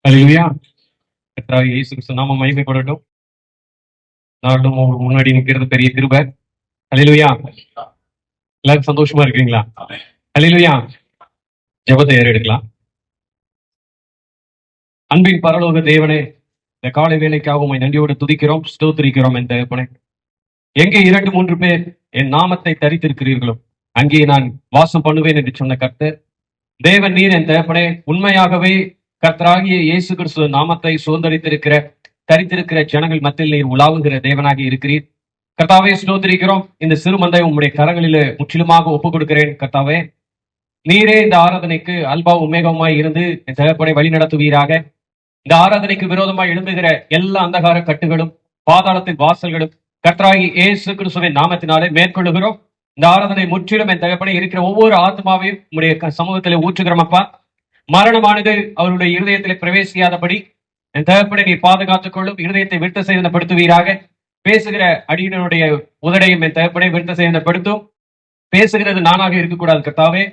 அல்லேலூயா. கர்த்தராகிய இயேசு கிறிஸ்து நாமம் மகிமைப்படட்டும். நானும் உங்களுக்கு முன்னாடி நிக்கிறது பெரிய கிருபை. அல்லேலூயா. எல்லாரும் சந்தோஷமா இருக்கீங்களா? அல்லேலூயா. ஜெபத்தை ஏறெடுக்கலாம். அன்பின் பரலோக தேவனே, இந்த காலை வேளைக்காக உம்மை நன்றியோடு துதிக்கிறோம், ஸ்தோத்திரிக்கிறோம். என் தகப்பனே, எங்கே 2-3 பேர் என் நாமத்தை தரித்திருக்கிறீர்களோ அங்கே நான் வாசம் பண்ணுவேன் என்று சொன்ன கர்த்தர் தேவன் நீர். என் தகப்பனே, உண்மையாகவே கர்த்தராகிய இயேசு கிறிஸ்து நாமத்தை சுதந்திரித்திருக்கிற தரித்திருக்கிற ஜனங்கள் மத்தியில் நீர் உலாவுகிற தேவனாக இருக்கிறீர். கர்த்தாவே, ஸ்தோத்திரிக்கிறோம். இந்த சிறு மந்தை உம்முடைய கரங்களிலே முற்றிலுமாக ஒப்புக் கொடுக்கிறேன். கர்த்தாவே, நீரே இந்த ஆராதனைக்கு அல்பா உமேகமாய் இருந்து என் தகப்பனை வழி நடத்துவீராக. இந்த ஆராதனைக்கு விரோதமாய் எழும்புகிற எல்லா அந்தகார கட்டுகளும் பாதாளத்தின் வாசல்களும் கர்த்தராகிய இயேசு கிறிஸ்துவின் நாமத்தினாலே மேற்கொள்ளுகிறோம். இந்த ஆராதனை முற்றிலும் என் தகப்பனை இருக்கிற ஒவ்வொரு ஆத்மாவையும் உங்களுடைய சமூகத்திலே ஊற்றுகிறோமப்பா. மரணமானது அவருடைய இருதயத்திலே பிரவேசியாதபடி என் தகப்பனை நீ பாதுகாத்துக் கொள்ளும். இருதயத்தை விருத்த சேதனப்படுத்துவீராக. பேசுகிற அடியினுடைய உதடையும் என் தகப்பனை விருத்த சேதனப்படுத்தும். பேசுகிறது நானாக இருக்கக்கூடாது கர்த்தாவே,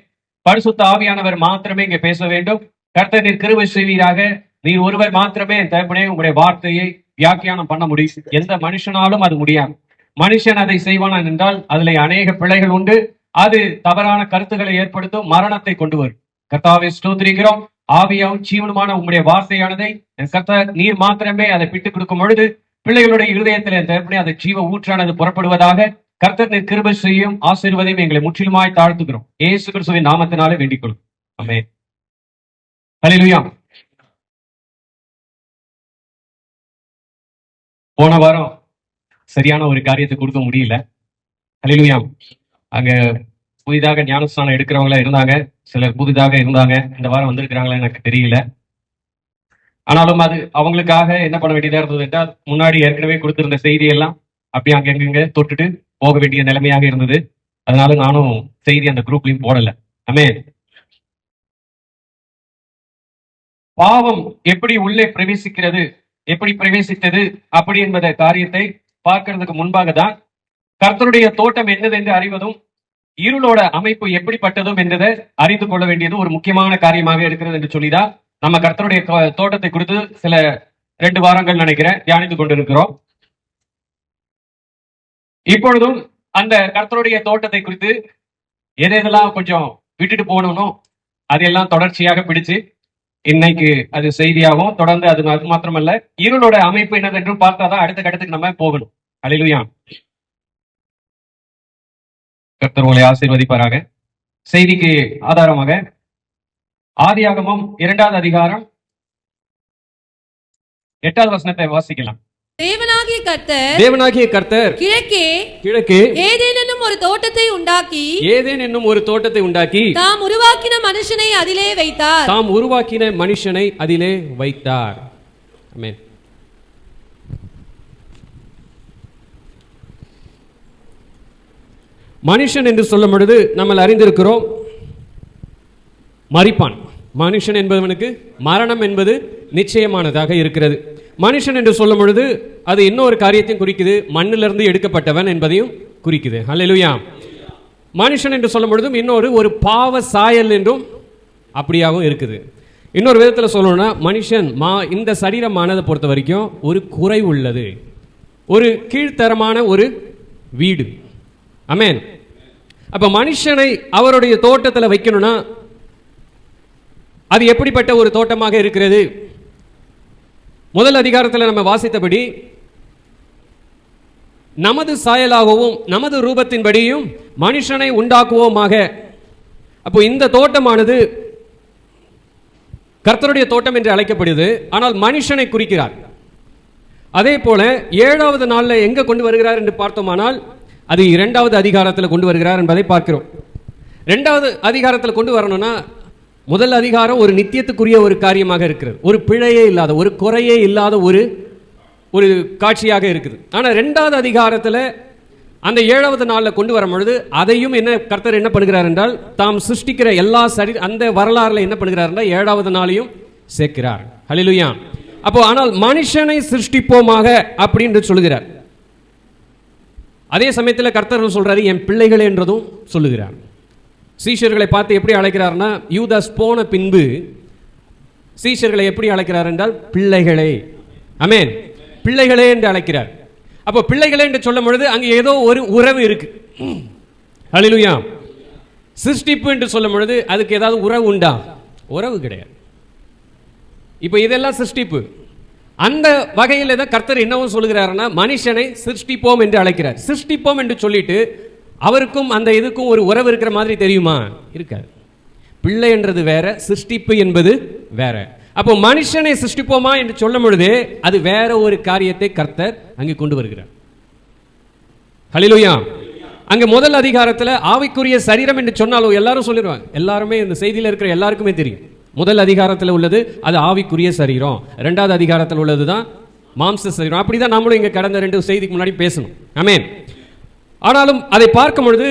பரிசுத்த ஆவியானவர் மாத்திரமே இங்கே பேச வேண்டும். கர்த்தர் நீர் கிருபை செய்வீராக. நீர் ஒருவர் மாத்திரமே என் தகப்பனே உங்களுடைய வார்த்தையை வியாக்கியானம் பண்ண முடியும். எந்த மனுஷனாலும் அது முடியாது. மனுஷன் அதை செய்வான் என்றால் அதில் அநேக பிழைகள் உண்டு. அது தவறான கருத்துக்களை ஏற்படுத்தும், மரணத்தை கொண்டு வரும். கர்த்தாவை ஸ்தோத்திரிக்கிறோம். ஆவியாவும் ஜீவனுமான உங்களுடைய வார்த்தையானதை கர்த்தர் நீர் மாத்திரமே அதை பிட்டுக் கொடுக்கும் பொழுது பிள்ளைகளுடைய இருதயத்தில் என் தகப்பனே அதை ஜீவ ஊற்றானது புறப்படுவதாக. கர்த்தர் நீர் கிருபை செய்யும் ஆசீர்வாதம் எங்களை முற்றிலுமாய் தாழ்த்துகிறோம். இயேசு கிறிஸ்துவின் நாமத்தினாலே வேண்டிக் கொள்ளும். ஆமென். அல்லேலூயா. போன வாரம் சரியான ஒரு காரியத்தை கொடுக்க முடியல. அல்லேலூயா. அங்க புதிதாக ஞானஸ்தானம் எடுக்கிறவங்களா இருந்தாங்க, சிலர் புதிதாக இருந்தாங்க. இந்த வாரம் வந்திருக்கிறாங்களா எனக்கு தெரியல. ஆனாலும் அது அவங்களுக்காக என்ன பண்ண வேண்டியதா இருந்தது என்றால், முன்னாடி ஏற்கனவே கொடுத்திருந்த செய்தியெல்லாம் அப்படியே அங்கங்க தொட்டுட்டு போக வேண்டிய நிலைமையாக இருந்தது. அதனால நானும் செய்தி அந்த குரூப்லயும் போடல. ஆமென். பாவம் எப்படி உள்ளே பிரவேசிக்கிறது, எப்படி பிரவேசித்தது அப்படி என்பத காரியத்தை பார்க்கிறதுக்கு முன்பாக தான் கர்த்தருடைய தோட்டம் என்னது என்று அறிவதும் இருளோட அமைப்பு எப்படிப்பட்டதும் என்றதை அறிந்து கொள்ள வேண்டியது ஒரு முக்கியமான காரியமாக இருக்கிறது என்று சொல்லிதான் நம்ம கர்த்தருடைய தோட்டத்தை குறித்து சில 2 வாரங்கள் நினைக்கிறேன் தியானித்துக் கொண்டிருக்கிறோம். இப்பொழுதும் அந்த கர்த்தருடைய தோட்டத்தை குறித்து எதெல்லாம் கொஞ்சம் விட்டுட்டு போகணும் அதையெல்லாம் தொடர்ச்சியாக பிடிச்சு இன்னைக்கு அது செய்தியாகவும் தொடர்ந்து அது மாத்திரமல்ல இருளோட அமைப்பு என்னது என்றும் பார்த்தாதான் அடுத்த கட்டத்துக்கு நம்ம போகணும். அல்லேலூயா. கர்த்தர் உங்களை ஆசீர்வதிப்பாராக. செய்திக்கு ஆதாரமாக ஆதியாகமம் 2வது அதிகாரம் 8வது வசனத்தை வாசிக்கலாம். தேவனாகிய கர்த்தர் கிழக்கே ஏதேன் என்னும் ஒரு தோட்டத்தை உண்டாக்கி தாம் உருவாக்கின மனுஷனை அதிலே வைத்தார். ஆமென். மனுஷன் என்று சொல்லும் பொழுது நம்ம அறிந்திருக்கிறோம், மரிப்பான். மனுஷன் என்பவனுக்கு மரணம் என்பது நிச்சயமானதாக இருக்கிறது. மனுஷன் என்று சொல்லும் பொழுது அது இன்னொரு காரியத்தையும் குறிக்குது, மண்ணிலிருந்து எடுக்கப்பட்டவன் என்பதையும் குறிக்குது. அல்லேலூயா. மனுஷன் என்று சொல்லும் பொழுதும் ஒரு பாவ சாயல் என்றும் அப்படியாகவும் இருக்குது. இன்னொரு விதத்தில் சொல்லணும்னா மனுஷன் இந்த சரீரமானதை பொறுத்த வரைக்கும் ஒரு குறை உள்ளது, ஒரு கீழ்த்தரமான ஒரு வீடு. ஆமென். அப்ப மனுஷனை அவருடைய தோட்டத்தில் வைக்கணும்னா அது எப்படிப்பட்ட ஒரு தோட்டமாக இருக்கிறது? முதல் அதிகாரத்தில் நம்ம வாசித்தபடி நமது சாயலாகவும் நமது ரூபத்தின்படியும் மனுஷனை உண்டாக்குவோமாக. அப்போ இந்த தோட்டமானது கர்த்தருடைய தோட்டம் என்று அழைக்கப்படுது, ஆனால் மனுஷனை குறிக்கிறார். அதே போல 7வது நாளில் எங்க கொண்டு வருகிறார் என்று பார்த்தோமானால் அது 2வது அதிகாரத்தில் கொண்டு வருகிறார் என்பதை பார்க்கிறோம். 2வது அதிகாரத்தில் கொண்டு வரணும்னா முதல் அதிகாரம் ஒரு நித்தியத்துக்குரிய ஒரு காரியமாக இருக்கிறது, ஒரு பிழையே இல்லாத, ஒரு குறையே இல்லாத ஒரு காட்சியாக இருக்குது. ஆனால் 2வது அதிகாரத்தில் அந்த 7வது நாளில் கொண்டு வரும் பொழுது அதையும் கர்த்தர் என்ன பண்ணுகிறார் என்றால் தாம் சிருஷ்டிக்கிற எல்லா அந்த வரலாறுல என்ன பண்ணுகிறார் என்றால் 7வது நாளையும் சேர்க்கிறார். ஹல்லேலூயா. அப்போ ஆனால் மனுஷனை சிருஷ்டிப்போமாக அப்படின்னு சொல்லுகிறார். அதே சமயத்தில் கர்த்தர் சொல்றாரு என் பிள்ளைகள் என்றதும் சொல்லுகிறார். சீஷர்களை பார்த்து எப்படி அழைக்கிறார்னா, யூதாஸ் போன பின்பு சீஷர்களை எப்படி அழைக்கிறார் என்றால் பிள்ளைகளே. ஆமென். பிள்ளைகளே என்று அழைக்கிறார். அப்போ பிள்ளைகளே என்று சொல்லும் பொழுது அங்கே ஏதோ ஒரு உறவு இருக்கு. ஹல்லேலூயா. சிருஷ்டிப்பு என்று சொல்லும் பொழுது அதுக்கு ஏதாவது உறவு உண்டா? உறவு கிடையாது. இப்போ இதெல்லாம் சிருஷ்டிப்பு. அந்த வகையில் தான் கர்த்தர் என்னவும் சொல்லுகிறாருன்னா, மனுஷனை சிருஷ்டிப்போம் என்று அழைக்கிறார். சிருஷ்டிப்போம் என்று சொல்லிட்டு அவருக்கும் அந்த இதுக்கும் ஒரு உறவு இருக்கிற மாதிரி தெரியுமா? இருக்காது. பிள்ளை என்றது வேற, சிருஷ்டிப்பு என்பது வேற. அப்போ மனுஷனை சிருஷ்டிப்போமா என்று சொல்லும் பொழுது அது வேற ஒரு காரியத்தை கர்த்தர் அங்கே கொண்டு வருகிறார். ஹல்லேலூயா. அங்க முதல் அதிகாரத்தில் ஆவிக்குரிய சரீரம் என்று சொன்னாலும் எல்லாரும் சொல்லிடுவாங்க. எல்லாருமே இந்த செய்தியில் இருக்கிற எல்லாருக்குமே தெரியும். முதல் அதிகாரத்தில் உள்ளது அது ஆவிக்குரிய சரீரம், இரண்டாவது அதிகாரத்தில் உள்ளது தான் மாம்ச சரீரம். அப்படிதான் நம்மளும் இங்க கடந்த 2 செய்திக்கு முன்னாடி பேசணும். ஆமென். ஆனாலும் அதை பார்க்கும் பொழுது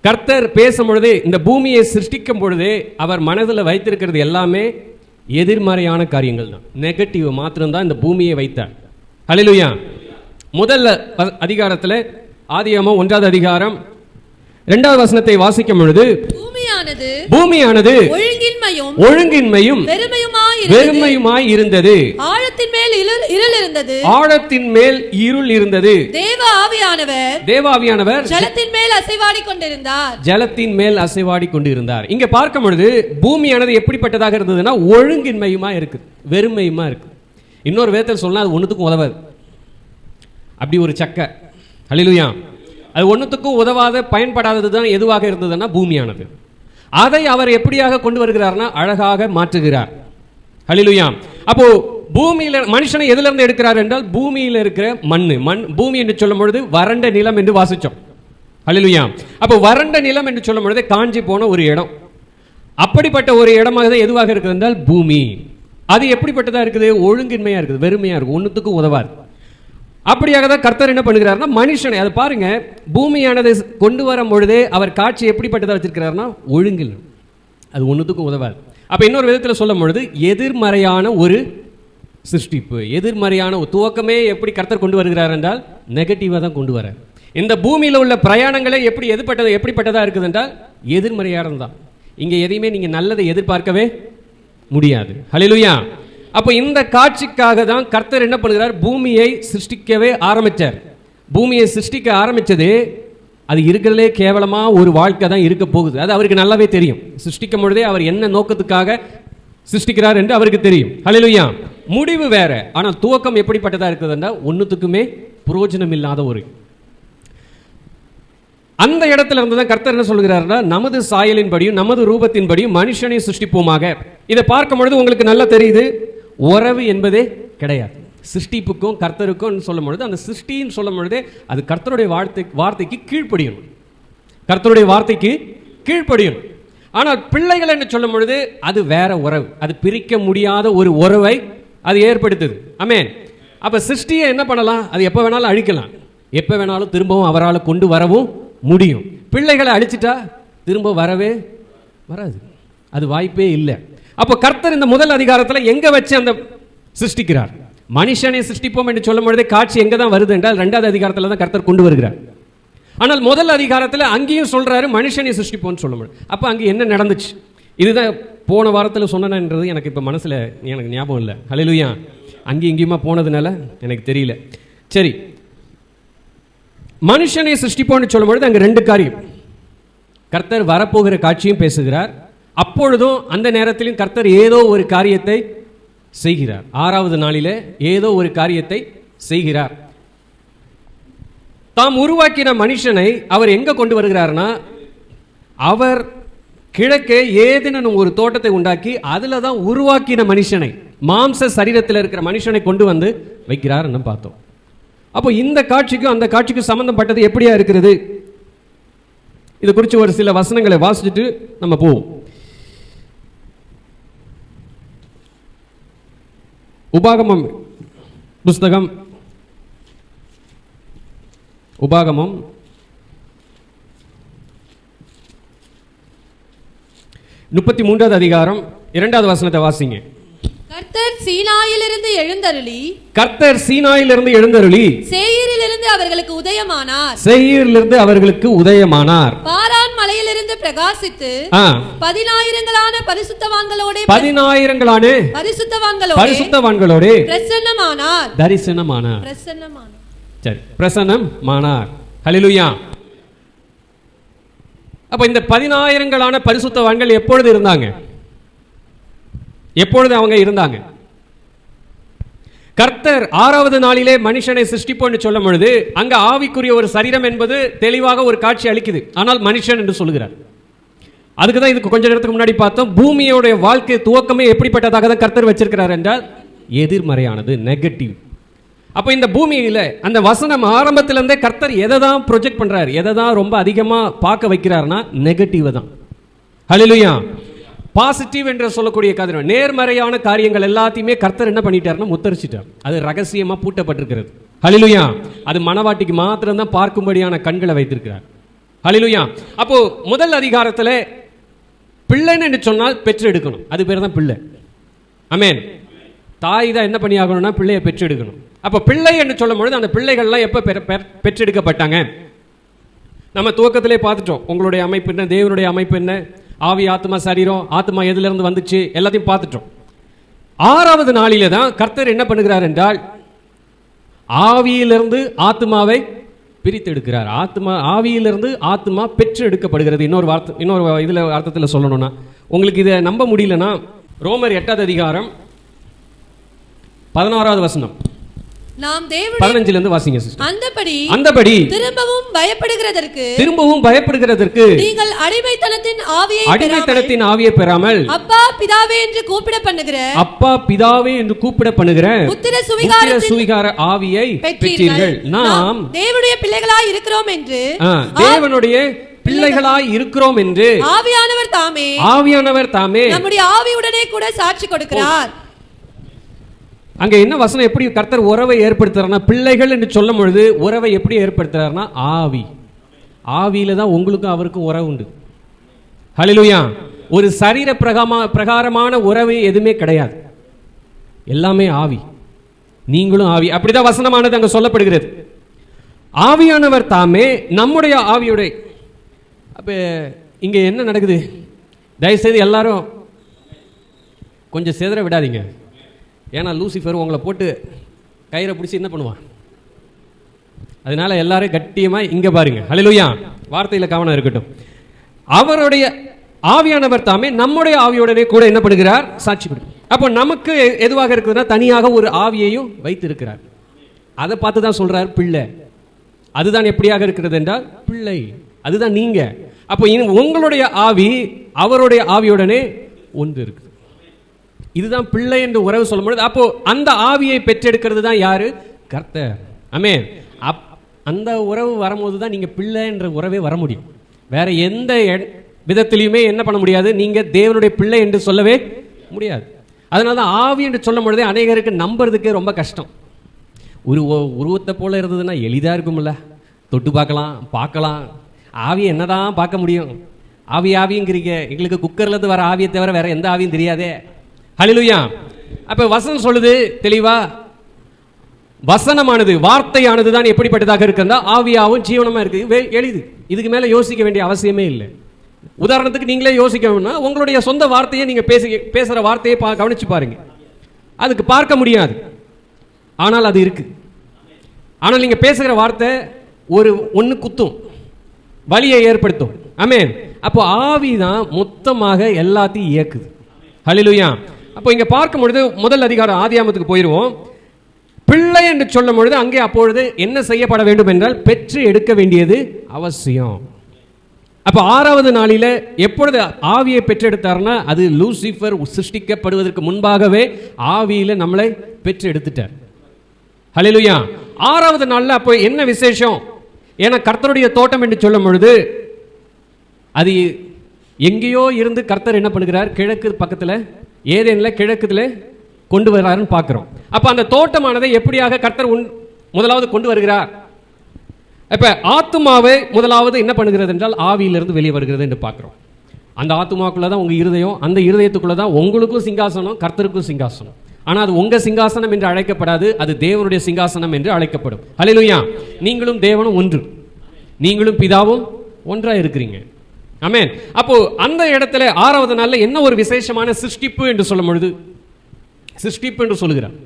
கர்த்தர் பேசும் பொழுது இந்த பூமியை சிருஷ்டிக்கும் பொழுதே அவர் மனதில் வைத்திருக்கிறது எல்லாமே எதிர்மறையான காரியங்கள் தான். நெகட்டிவ் மாத்திரம்தான் இந்த பூமியை வைத்தார். ஹல்லேலூயா. முதல் அதிகாரத்தில் ஆதியாகமம் 1வது அதிகாரம் 2வது வசனத்தை வாசிக்கும் பொழுது பூமியானது ஒழுங்கின்மையும் வெறுமையுமாய் இருந்தது. ஆழத்தின் மேல் இருள் இருந்தது. தேவ ஆவியானவர் ஜலத்தின் மேல் அசைவாடி கொண்டிருந்தார். இங்க பார்க்கும் பொழுது பூமியானது எப்படிப்பட்டதாக இருந்ததுன்னா ஒழுங்கின்மையுமா இருக்கு, வெறுமையுமா இருக்கு. இன்னொரு விதத்தில் சொன்னா அது ஒண்ணுத்துக்கும் உதவாது. அப்படி ஒரு சக்க. ஹல்லேலூயா. அது ஒன்றுத்துக்கும் உதவாத பயன்படாதது தான் எதுவாக இருந்ததுன்னா பூமியானது. அதை அவர் எப்படியாக கொண்டு வருகிறார்னா அழகாக மாற்றுகிறார். ஹல்லேலூயா. அப்போ பூமியில மனுஷனை எதுல இருந்து எடுக்கிறார் என்றால் பூமியில இருக்கிற மண் பூமி என்று சொல்லும் பொழுது வறண்ட நிலம் என்று வாசிச்சோம். ஹல்லேலூயா. அப்போ வறண்ட நிலம் என்று சொல்லும் பொழுது காஞ்சி போன ஒரு இடம். அப்படிப்பட்ட ஒரு இடமாக தான் எதுவாக இருக்குது என்றால் பூமி. அது எப்படிப்பட்டதா இருக்குது? ஒழுங்கின்மையா இருக்குது, வெறுமையா இருக்கு, ஒன்றுத்துக்கும் உதவாது. அப்படியாக தான் கர்த்தர் என்ன பண்ணுகிறார்னா மனுஷனை, அதை பாருங்க, பூமியானதை கொண்டு வரும் பொழுதே அவர் காட்சி எப்படிப்பட்டதாக வச்சிருக்கிறார்னா ஒழுங்கில், அது ஒன்றுத்துக்கும் உதவாது. அப்ப இன்னொரு விதத்தில் சொல்லும் பொழுது எதிர்மறையான ஒரு சிருஷ்டிப்பு, எதிர்மறையான துவக்கமே எப்படி கர்த்தர் கொண்டு வருகிறார் என்றால் நெகட்டிவா தான் கொண்டு வர. இந்த பூமியில் உள்ள பிரயாணங்களே எப்படிப்பட்டதா இருக்குது என்றால் எதிர்மறையானது தான். இங்க எதையுமே நீங்க நல்லதை எதிர்பார்க்கவே முடியாது. ஹல்லேலூயா. அப்போ இந்த காட்சிக்காக தான் கர்த்தர் என்ன பண்ணுகிறார்? பூமியை சிருஷ்டிக்கவே ஆரம்பிச்சார். பூமியை சிருஷ்டிக்க ஆரம்பிச்சது அது இருக்கிறதுலே கேவலமா ஒரு வாழ்க்கை தான் இருக்க போகுது. அது அவருக்கு நல்லாவே தெரியும். சிருஷ்டிக்கும் பொழுதே அவர் என்ன நோக்கத்துக்காக சிருஷ்டிக்கிறார் என்று அவருக்கு தெரியும். ஹல்லேலூயா. முடிவு வேற, ஆனால் துவக்கம் எப்படிப்பட்டதா இருக்குதுன்னா ஒன்றுத்துக்குமே பிரயோஜனம் இல்லாத ஒரு அந்த இடத்துல இருந்து தான் கர்த்தர் என்ன சொல்கிறார்னா நமது சாயலின்படியும் நமது ரூபத்தின்படியும் மனுஷனை சிருஷ்டிப்போமாக. இதை பார்க்கும் பொழுது உங்களுக்கு நல்லா தெரியுது, உறவு என்பதே கிடையாது. சிருஷ்டிப்புக்கும் கர்த்தருக்கும் சொல்லும் பொழுது அந்த சிருஷ்டின்னு சொல்லும் பொழுதே அது கர்த்தருடைய வார்த்தைக்கு கீழ்ப்படியணும், கர்த்தருடைய வார்த்தைக்கு கீழ்ப்படியணும். ஆனால் பிள்ளைகள் என்று சொல்லும் பொழுது அது வேற உறவு, அது பிரிக்க முடியாத ஒரு உறவை அது ஏற்படுத்துது. ஆமென். அப்ப சிருஷ்டியை என்ன பண்ணலாம்? அது எப்போ வேணாலும் அழிக்கலாம், எப்போ வேணாலும் திரும்பவும் அவரால் கொண்டு வரவும் முடியும். பிள்ளைகளை அழிச்சிட்டா திரும்ப வரவே வராது, அது வாய்ப்பே இல்லை. அப்போ கர்த்தர் இந்த முதல் அதிகாரத்தில் எங்க வச்சு அந்த சிருஷ்டிக்கிறார்? மனுஷனை சிருஷ்டிப்போம் என்று சொல்லும் பொழுதே காட்சி எங்க தான் வருது என்றால் 2வது அதிகாரத்தில் தான் கர்த்தர் கொண்டு வருகிறார். ஆனால் முதல் அதிகாரத்தில் அங்கேயும் சொல்றாரு மனுஷனை சிருஷ்டிப்போம்னு சொல்லும் பொழுது. அப்போ அங்கே என்ன நடந்துச்சு? இதுதான் போன வாரத்தில் சொன்னேன்றது எனக்கு இப்போ மனசுல எனக்கு ஞாபகம் இல்லை. ஹல்லேலூயா. அங்கேயும் இங்கேயுமா போனதுனால எனக்கு தெரியல. சரி, மனுஷனை சிருஷ்டிப்போம்னு சொல்லும் பொழுது அங்கே 2 காரியம். கர்த்தர் வரப்போகிற காட்சியும் பேசுகிறார், அப்பொழுதும் அந்த நேரத்திலும் கர்த்தர் ஏதோ ஒரு காரியத்தை செய்கிறார். 6வது நாளிலே ஏதோ ஒரு காரியத்தை செய்கிறார். தாம் உருவாக்கின மனுஷனை அவர் எங்க கொண்டு வருகிறார்னா, அவர் கிழக்கே ஏதேனும் ஒரு தோட்டத்தை உண்டாக்கி அதுல தான் உருவாக்கின மனுஷனை, மாம்ச சரீரத்தில் இருக்கிற மனுஷனை கொண்டு வந்து வைக்கிறார் பார்த்தோம். அப்போ இந்த காட்சிக்கும் அந்த காட்சிக்கும் சம்பந்தப்பட்டது எப்படியா இருக்கிறது? இது குறித்து ஒரு சில வசனங்களை வாசிச்சுட்டு நம்ம போவோம். உபாகமம் புஸ்தகம், உபாகமம் 33வது அதிகாரம் 2வது வசனத்தை வாசிங்க. கர்த்தர் கர்த்தர் சீனாயிலிருந்து எழுந்தருளி கர்த்தர் சீனாயிலிருந்து எழுந்தருளி சேயீரிலிருந்து அவர்களுக்கு உதயமானார். சேயீரிலிருந்து அவர்களுக்கு உதயமானார். பாரான் மலையிலிருந்து பிரகாசித்து 10,000 பரிசுத்தவான்களோடு பரிசுத்தவான்களோடு பிரசன்னமானார். தரிசனமானார். பிரசன்னமானார். சரி, பிரசன்னமானார். ஹல்லேலூயா. அப்ப இந்த 10,000 பரிசுத்தவான்கள் எப்பொழுது இருந்தாங்க? எப்பொழுது அவங்க இருந்தாங்க? கர்த்தர் 6வது நாளிலே மனுஷனை சிருஷ்டிப்போன்னு சொல்லும் பொழுது அங்க ஆவிக்குரிய ஒரு சரீரம் என்பது தெளிவாக ஒரு காட்சி அளிக்குது. ஆனால் மனுஷன் என்று சொல்லுகிறார். அதுக்கு தான் இதுக்கு கொஞ்ச நேரத்துக்கு முன்னாடி பார்த்தோம். பூமியோட வாழ்க்கை துவக்கமே எப்படிப்பட்டதாக தான் கர்த்தர் வச்சிருக்கிறார் என்றால் எதிர்மறையானது, நெகட்டிவ். அப்ப இந்த பூமியில அந்த வசனம் ஆரம்பத்திலிருந்தே கர்த்தர் எதை தான் ப்ரொஜெக்ட் பண்றாரு, எதை தான் ரொம்ப அதிகமா பார்க்க வைக்கிறார்னா நெகட்டிவ் தான். ஹல்லேலூயா. பாசிட்டிவ் என்று சொல்லக்கூடிய காரியம், நேர்மறையான காரியங்கள் எல்லாத்தையுமே கர்த்தர் என்ன பண்ணிட்டாருன்னா முத்தரிச்சிட்டார். அது ரகசியமா பூட்டப்பட்டிருக்கிறது. ஹல்லேலூயா. அது மனவாட்டிக்கு மாத்திரம் தான் பார்க்கும்படியான கண்களை வைத்திருக்கிறார். ஹல்லேலூயா. அப்போ முதல் அதிகாரத்தில் பிள்ளைன்னு என்று சொன்னால் பெற்று எடுக்கணும். அது பேர் தான் பிள்ளை. ஆமென். தாய் தான் என்ன பண்ணி ஆகணும்னா பிள்ளையை பெற்றெடுக்கணும். அப்போ பிள்ளை என்று சொல்லும் பொழுது அந்த பிள்ளைகள்லாம் எப்போ பெற்றெடுக்கப்பட்டாங்க? நம்ம துவக்கத்திலே பார்த்துட்டோம். உங்களுடைய அமைப்பு என்ன, தேவனுடைய அமைப்பு என்ன, ஆவி ஆத்மா சரீரம், ஆத்மா எதிலிருந்து வந்துச்சு எல்லாத்தையும் பார்த்துட்டோம். 6வது நாளிலே தான் கர்த்தர் என்ன பண்ணுகிறார் என்றால் ஆவியிலிருந்து ஆத்மாவை பிரித்து எடுக்கிறார். ஆவியிலிருந்து ஆத்மா பெற்று எடுக்கப்படுகிறது. இன்னொரு இதுல அர்த்தத்தில் சொல்லணும்னா, உங்களுக்கு இதை நம்ப முடியலன்னா ரோமர் 8வது அதிகாரம் 16வது வசனம் நாம் 15 வாசிங்க சிஸ்டர். அந்தபடி திரும்பவும் பயப்படுகிறதற்கு நீங்கள் அடிமைத்தனத்தின் ஆவியை பெறாமல் அப்பா பிதாவே என்று கூப்பிட பண்ணுகிற புத்திர சுவிகார ஆவியை பெற்றீர்கள். நாம் தேவனுடைய பிள்ளைகளாய் இருக்கிறோம் என்று ஆவியானவர் தாமே நம்முடைய ஆவியுடனே கூட சாட்சி கொடுக்கிறார். அங்க என்ன வசனம் எப்படி கர்த்தர் உறவை ஏற்படுத்துறாருன்னா, பிள்ளைகள் என்று சொல்லும் பொழுது உறவை எப்படி ஏற்படுத்துறாருன்னா ஆவியில தான் உங்களுக்கும் அவருக்கும் உறவு உண்டு. ஹல்லேலூயா. ஒரு சரீர பிரகாரமான உறவு எதுவுமே கிடையாது, எல்லாமே ஆவி. நீங்களும் ஆவி. அப்படிதான் வசனமானது அங்க சொல்லப்படுகிறது. ஆவியானவர் தாமே நம்முடைய ஆவியுடைய. அப்ப இங்க என்ன நடக்குது? தயவுசெய்து எல்லாரும் கொஞ்சம் சிதற விடாதீங்க. ஏன்னா லூசிஃபர் உங்களை போட்டு கயிறை பிடிச்சி என்ன பண்ணுவான்? அதனால எல்லாரும் கட்டியமா இங்க பாருங்க. ஹல்லேலூயா. வார்த்தையில கவனம் இருக்கட்டும். அவருடைய ஆவியானவர் தாமே நம்முடைய ஆவியோடனே கூட என்ன பண்ணுகிறார்? சாட்சி கொடுக்கும். அப்போ நமக்கு எதுவாக இருக்குதுன்னா தனியாக ஒரு ஆவியையும் வைத்து இருக்கிறார். அதை பார்த்து தான் சொல்றார் பிள்ளை. அதுதான் எப்படியாக இருக்கிறது என்றால் பிள்ளை, அதுதான் நீங்க. அப்போ உங்களுடைய ஆவி அவருடைய ஆவியோடனே ஒன்று இருக்குது. இதுதான் பிள்ளை என்று உறவு சொல்லும் பொழுது அப்போ அந்த ஆவியை பெற்றெடுக்கிறது தான் யாரு? கர்த்தர். ஆமென். அந்த உறவு வரும்போது தான் நீங்க பிள்ளை என்ற உறவே வர முடியும். வேற எந்த விதத்திலையுமே என்ன பண்ண முடியாது, நீங்க தேவனுடைய பிள்ளை என்று சொல்லவே முடியாது. அதனால தான் ஆவி என்று சொல்லும் பொழுதே அநேகருக்கு நம்புறதுக்கே ரொம்ப கஷ்டம். உருவத்தை போல இருந்ததுன்னா எளிதா இருக்கும்ல, தொட்டு பார்க்கலாம். ஆவியை என்னதான் பார்க்க முடியும்? ஆவிங்கிறீங்க, எங்களுக்கு குக்கர்ல இருந்து வர ஆவியை தவிர வேற எந்த ஆவியும் தெரியாதே. ஹல்லேலூயா. அப்ப வசனம் சொல்லுது தெளிவா, வசனமானது வார்த்தையானது தான் எப்படிப்பட்டதாக இருக்குன்னா ஆவியாவும் ஜீவனமா இருக்கு. எளிது. இதுக்கு மேல யோசிக்க வேண்டிய அவசியமே இல்லை. உதாரணத்துக்கு நீங்களே யோசிக்கணும்னா உங்களுடைய சொந்த வார்த்தையை நீங்க பேசுற வார்த்தையை கவனிச்சு பாருங்க. அதுக்கு பார்க்க முடியாது, ஆனால் அது இருக்கு. ஆனால் நீங்க பேசுகிற வார்த்தை ஒன்னு குத்தும், வலியை ஏற்படுத்தும். ஆமென். அப்போ ஆவி தான் மொத்தமாக எல்லாத்தையும் இயக்குது. ஹல்லேலூயா. அப்போ இங்க பார்க்கும் பொழுது முதல் அதிகாரம் ஆதியாகமத்துக்கு போயிருவோம். பிள்ளை என்று சொல்லும் பொழுது அங்கே அப்பொழுது என்ன செய்யப்பட வேண்டும் என்றால் பெற்று எடுக்க வேண்டியது அவசியம். அப்ப 6வது நாளில எப்பொழுது ஆவியை பெற்றெடுத்தார்னா அது லூசிஃபர் சிருஷ்டிக்கப்படுவதற்கு முன்பாகவே ஆவியில நம்மளை பெற்று எடுத்துட்டார். ஹல்லேலூயா. 6வது நாள்ல அப்போ என்ன விசேஷம்? ஏன்னா கர்த்தருடைய தோட்டம் என்று சொல்லும் பொழுது அது எங்கேயோ இருந்து கர்த்தர் என்ன பண்ணுகிறார்? கிழக்கு பக்கத்துல ஏதேன்ல கிழக்குல கொண்டு வர்றாருன்னு பார்க்கிறோம். அப்ப அந்த தோட்டமானதை எப்படியாக கர்த்தர் முதலாவது கொண்டு வருகிறார்? இப்ப ஆத்துமாவை முதலாவது என்ன பண்ணுகிறது என்றால் ஆவியிலிருந்து வெளியே வருகிறது என்று பார்க்கிறோம். அந்த ஆத்துமாக்குள்ள தான் உங்க இருதயம், அந்த இருதயத்துக்குள்ள தான் உங்களுக்கும் சிங்காசனம், கர்த்தருக்கும் சிங்காசனம். ஆனா அது உங்க சிங்காசனம் என்று அழைக்கப்படாது, அது தேவனுடைய சிங்காசனம் என்று அழைக்கப்படும். ஹல்லேலூயா. நீங்களும் தேவனும் ஒன்று, நீங்களும் பிதாவும் ஒன்றா இருக்கிறீங்க. ஆமென். அப்போ அந்த இடத்துல 6வது நாள்ல என்ன ஒரு விசேஷமான சிருஷ்டிப்பு என்று சொல்லும் பொழுது, சிருஷ்டிப்பு என்று சொல்லுகிறார்.